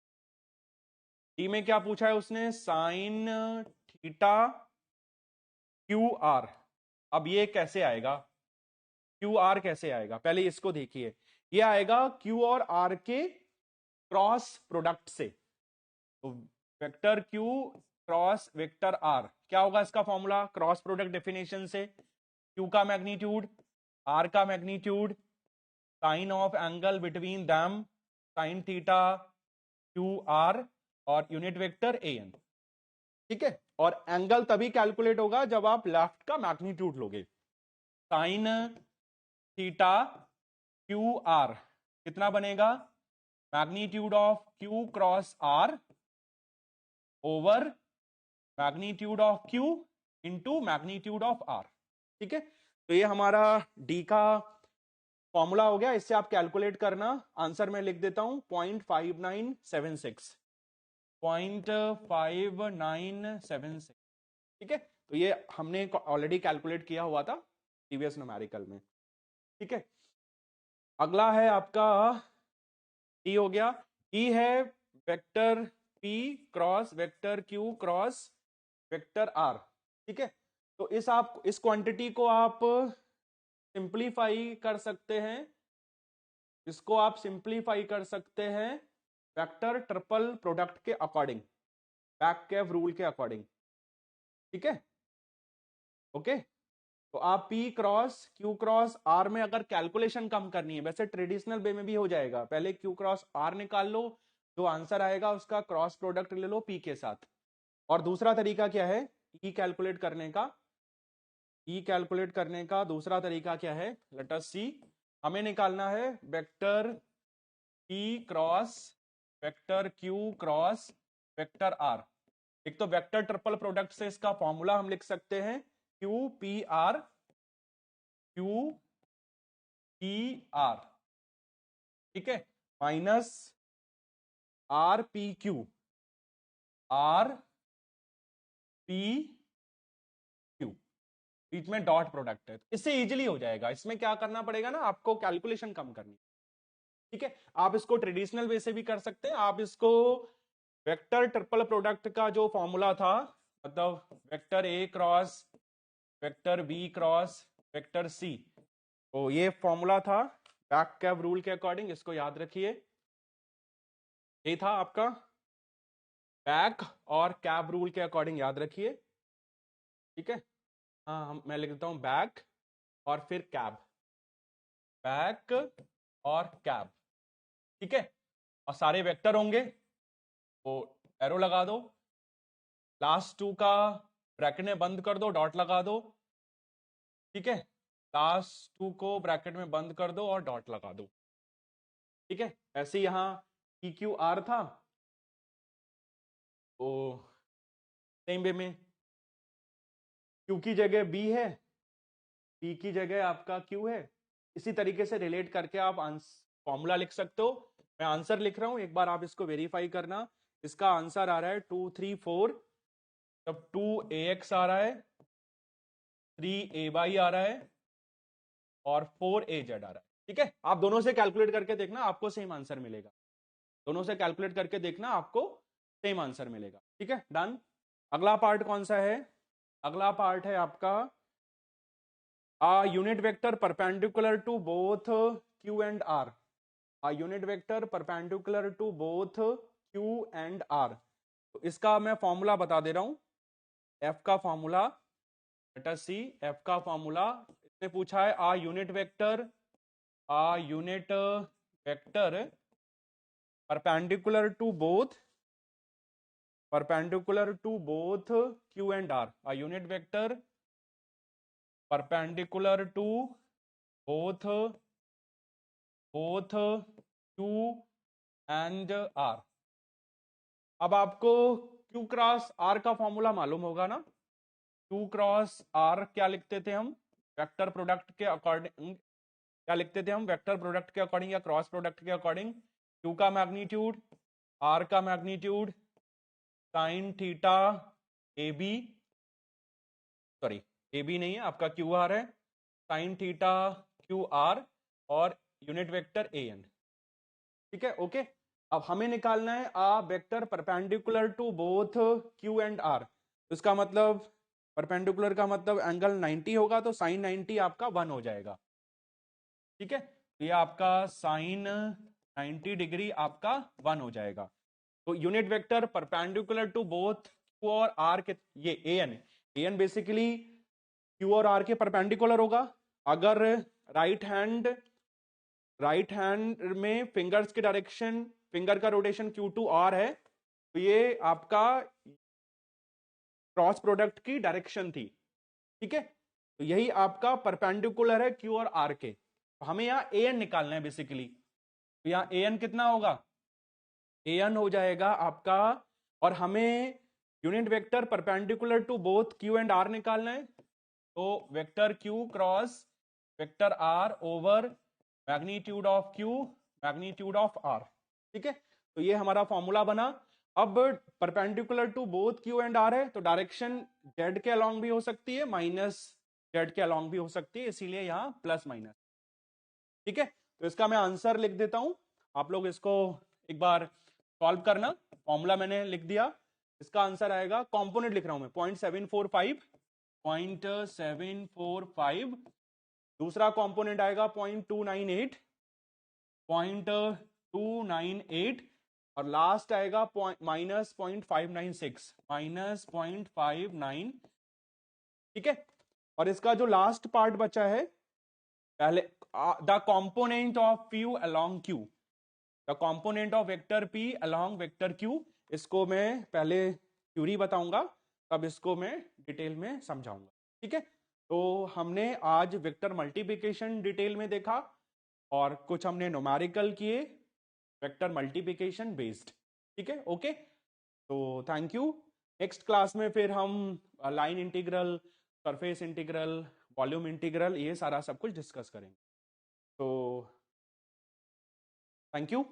डी में क्या पूछा है उसने? Sign theta Q are. अब ये कैसे आएगा? क्यू आर कैसे आएगा? पहले इसको देखिए, ये आएगा क्यू और आर के क्रॉस प्रोडक्ट से। तो vector Q cross vector R, क्या होगा इसका फॉर्मूला? क्रॉस प्रोडक्ट डेफिनेशन से क्यू का मैग्नीट्यूड, आर का magnitude, sine of angle between them, sine theta Q R, और यूनिट वेक्टर ए एन। ठीक है, और एंगल तभी कैलकुलेट होगा जब आप लेफ्ट का मैग्नीट्यूड लोगे। साइन थीटा क्यू आर कितना बनेगा, magnitude of Q cross R over magnitude of Q into magnitude of R. ठीक है, तो ये हमारा डी का फॉर्मूला हो गया। इससे आप कैलकुलेट करना, आंसर मैं लिख देता हूं 0.5976, 0.5976। ठीक है, तो ये हमने ऑलरेडी कैलकुलेट किया हुआ था प्रीवियस न्यूमेरिकल में। ठीक है, अगला है आपका ई हो गया। ई है vector P cross vector Q cross vector R. ठीक है, तो इस क्वांटिटी को आप सिंप्लीफाई कर सकते हैं, इसको आप सिंप्लीफाई कर सकते हैं वेक्टर ट्रिपल प्रोडक्ट के अकॉर्डिंग, बैककेव रूल के अकॉर्डिंग। ठीक है, ओके, तो आप P cross Q cross R में अगर कैलकुलेशन कम करनी है, वैसे ट्रेडिशनल वे में भी हो जाएगा, पहले Q क्रॉस R निकाल लो, जो आंसर आएगा उसका क्रॉस प्रोडक्ट ले लो P के साथ। और दूसरा तरीका क्या है E कैलकुलेट करने का, E कैलकुलेट करने का दूसरा तरीका क्या है, लेट अस सी। हमें निकालना है vector P cross vector Q cross vector R। एक तो वेक्टर ट्रिपल प्रोडक्ट से इसका फॉर्मूला हम लिख सकते हैं Q P R Q P R, ठीक है, minus R P Q R P Q, बीच में डॉट प्रोडक्ट है, इससे इजीली हो जाएगा। इसमें क्या करना पड़ेगा ना, आपको कैलकुलेशन कम करनी। ठीक है, आप इसको ट्रेडिशनल वे से भी कर सकते हैं, आप इसको वेक्टर ट्रिपल प्रोडक्ट का जो फॉर्मूला था, मतलब vector A cross vector B cross vector C, तो ये फॉर्मूला था बैककेव रूल के अकॉर्डिंग, इसको याद रखिए। ये था आपका बैक और कैब रूल के अकॉर्डिंग, याद रखिए। ठीक है, हाँ मैं लिख देता हूं बैक और फिर कैब, बैक और कैब। ठीक है, और सारे वेक्टर होंगे, वो एरो लगा दो, लास्ट टू का ब्रैकेट में बंद कर दो, डॉट लगा दो। ठीक है, लास्ट टू को ब्रैकेट में बंद कर दो और डॉट लगा दो। ठीक है, ऐसे यहां पी क्यू आर था, तो सेम वे में क्यू की जगह बी है, पी की जगह आपका क्यू है, इसी तरीके से रिलेट करके आप फॉर्मूला लिख सकते हो। मैं आंसर लिख रहा हूं, एक बार आप इसको वेरीफाई करना। इसका आंसर आ रहा है 234, तब 2ax आ रहा है, 3ay आ रहा है और 4az आ रहा है। ठीक है, आप दोनों से कैलकुलेट करके देखना, आपको सेम आंसर मिलेगा। दोनों से कैलकुलेट करके देखना, आपको सेम आंसर मिलेगा। ठीक है, डन। अगला पार्ट कौन सा है, अगला पार्ट है आपका unit vector perpendicular to both Q and R, unit vector perpendicular to both Q and R। तो इसका मैं फॉर्मूला बता दे रहा हूं, F का फॉर्मूला, लेट अस सी F का फॉर्मूला। इसने पूछा है unit vector perpendicular to both Q and R, unit vector perpendicular to both Q and R। अब आपको Q क्रॉस R का फॉर्मूला मालूम होगा ना, Q क्रॉस R क्या लिखते थे हम, वेक्टर प्रोडक्ट के अकॉर्डिंग, क्या लिखते थे हम, वेक्टर प्रोडक्ट के अकॉर्डिंग या क्रॉस प्रोडक्ट के अकॉर्डिंग, Q का मैग्नीट्यूड R का magnitude sine theta A B, sorry A B नहीं है आपका क्यू आर है, साइन थीटा क्यू आर और यूनिट वेक्टर ए एन। ठीक है, ओके। अब हमें निकालना है vector perpendicular to both Q and R. इसका मतलब परपेंडिकुलर का मतलब एंगल 90 होगा, तो साइन 90 आपका 1 हो जाएगा। ठीक है, ये आपका साइन 90 डिग्री आपका 1 हो जाएगा। तो unit vector perpendicular to both Q और आर के, ये ए एन बेसिकली क्यू और आर के परपेंडिकुलर होगा। अगर राइट हैंड में फिंगर्स के डायरेक्शन, फिंगर का रोटेशन Q2 R है, तो ये आपका क्रॉस प्रोडक्ट की डायरेक्शन थी। ठीक है, तो यही आपका परपेंडिकुलर है Q और R के। हमें यहाँ ए एन निकालना है बेसिकली। तो यहाँ ए एन कितना होगा, ए एन हो जाएगा आपका, और हमें unit vector perpendicular to both Q and R निकालना है। तो vector Q cross vector R over magnitude of Q magnitude of R. ठीक है, तो ये हमारा फॉर्मूला बना। अब perpendicular to both Q and R है, तो डायरेक्शन जेड के अलोंग भी हो सकती है, माइनस जेड के अलोंग भी हो सकती है, इसीलिए यहां प्लस माइनस। ठीक है, तो इसका मैं आंसर लिख देता हूं, आप लोग इसको एक बार सॉल्व करना। फॉर्मूला मैंने लिख दिया, इसका आंसर आएगा, कंपोनेंट लिख रहा हूं मैं 0.745, 0.745। दूसरा कंपोनेंट आएगा 0.298, 0.298, और लास्ट आएगा माइनस 0.596, माइनस 0.59। ठीक है, और इसका जो लास्ट पार्ट बचा है, पहले the component of P along Q, the component of vector P along vector Q, इसको मैं पहले थ्योरी बताऊंगा, तब इसको मैं डिटेल में समझाऊंगा। ठीक है, तो हमने आज वेक्टर मल्टीप्लिकेशन डिटेल में देखा, और कुछ हमने न्यूमेरिकल किए वेक्टर मल्टीप्लिकेशन बेस्ड। ठीक है, ओके, तो थैंक यू। नेक्स्ट क्लास में फिर हम line integral, surface integral, volume integral, ये सारा सब कुछ डिस्कस करेंगे। तो थैंक यू।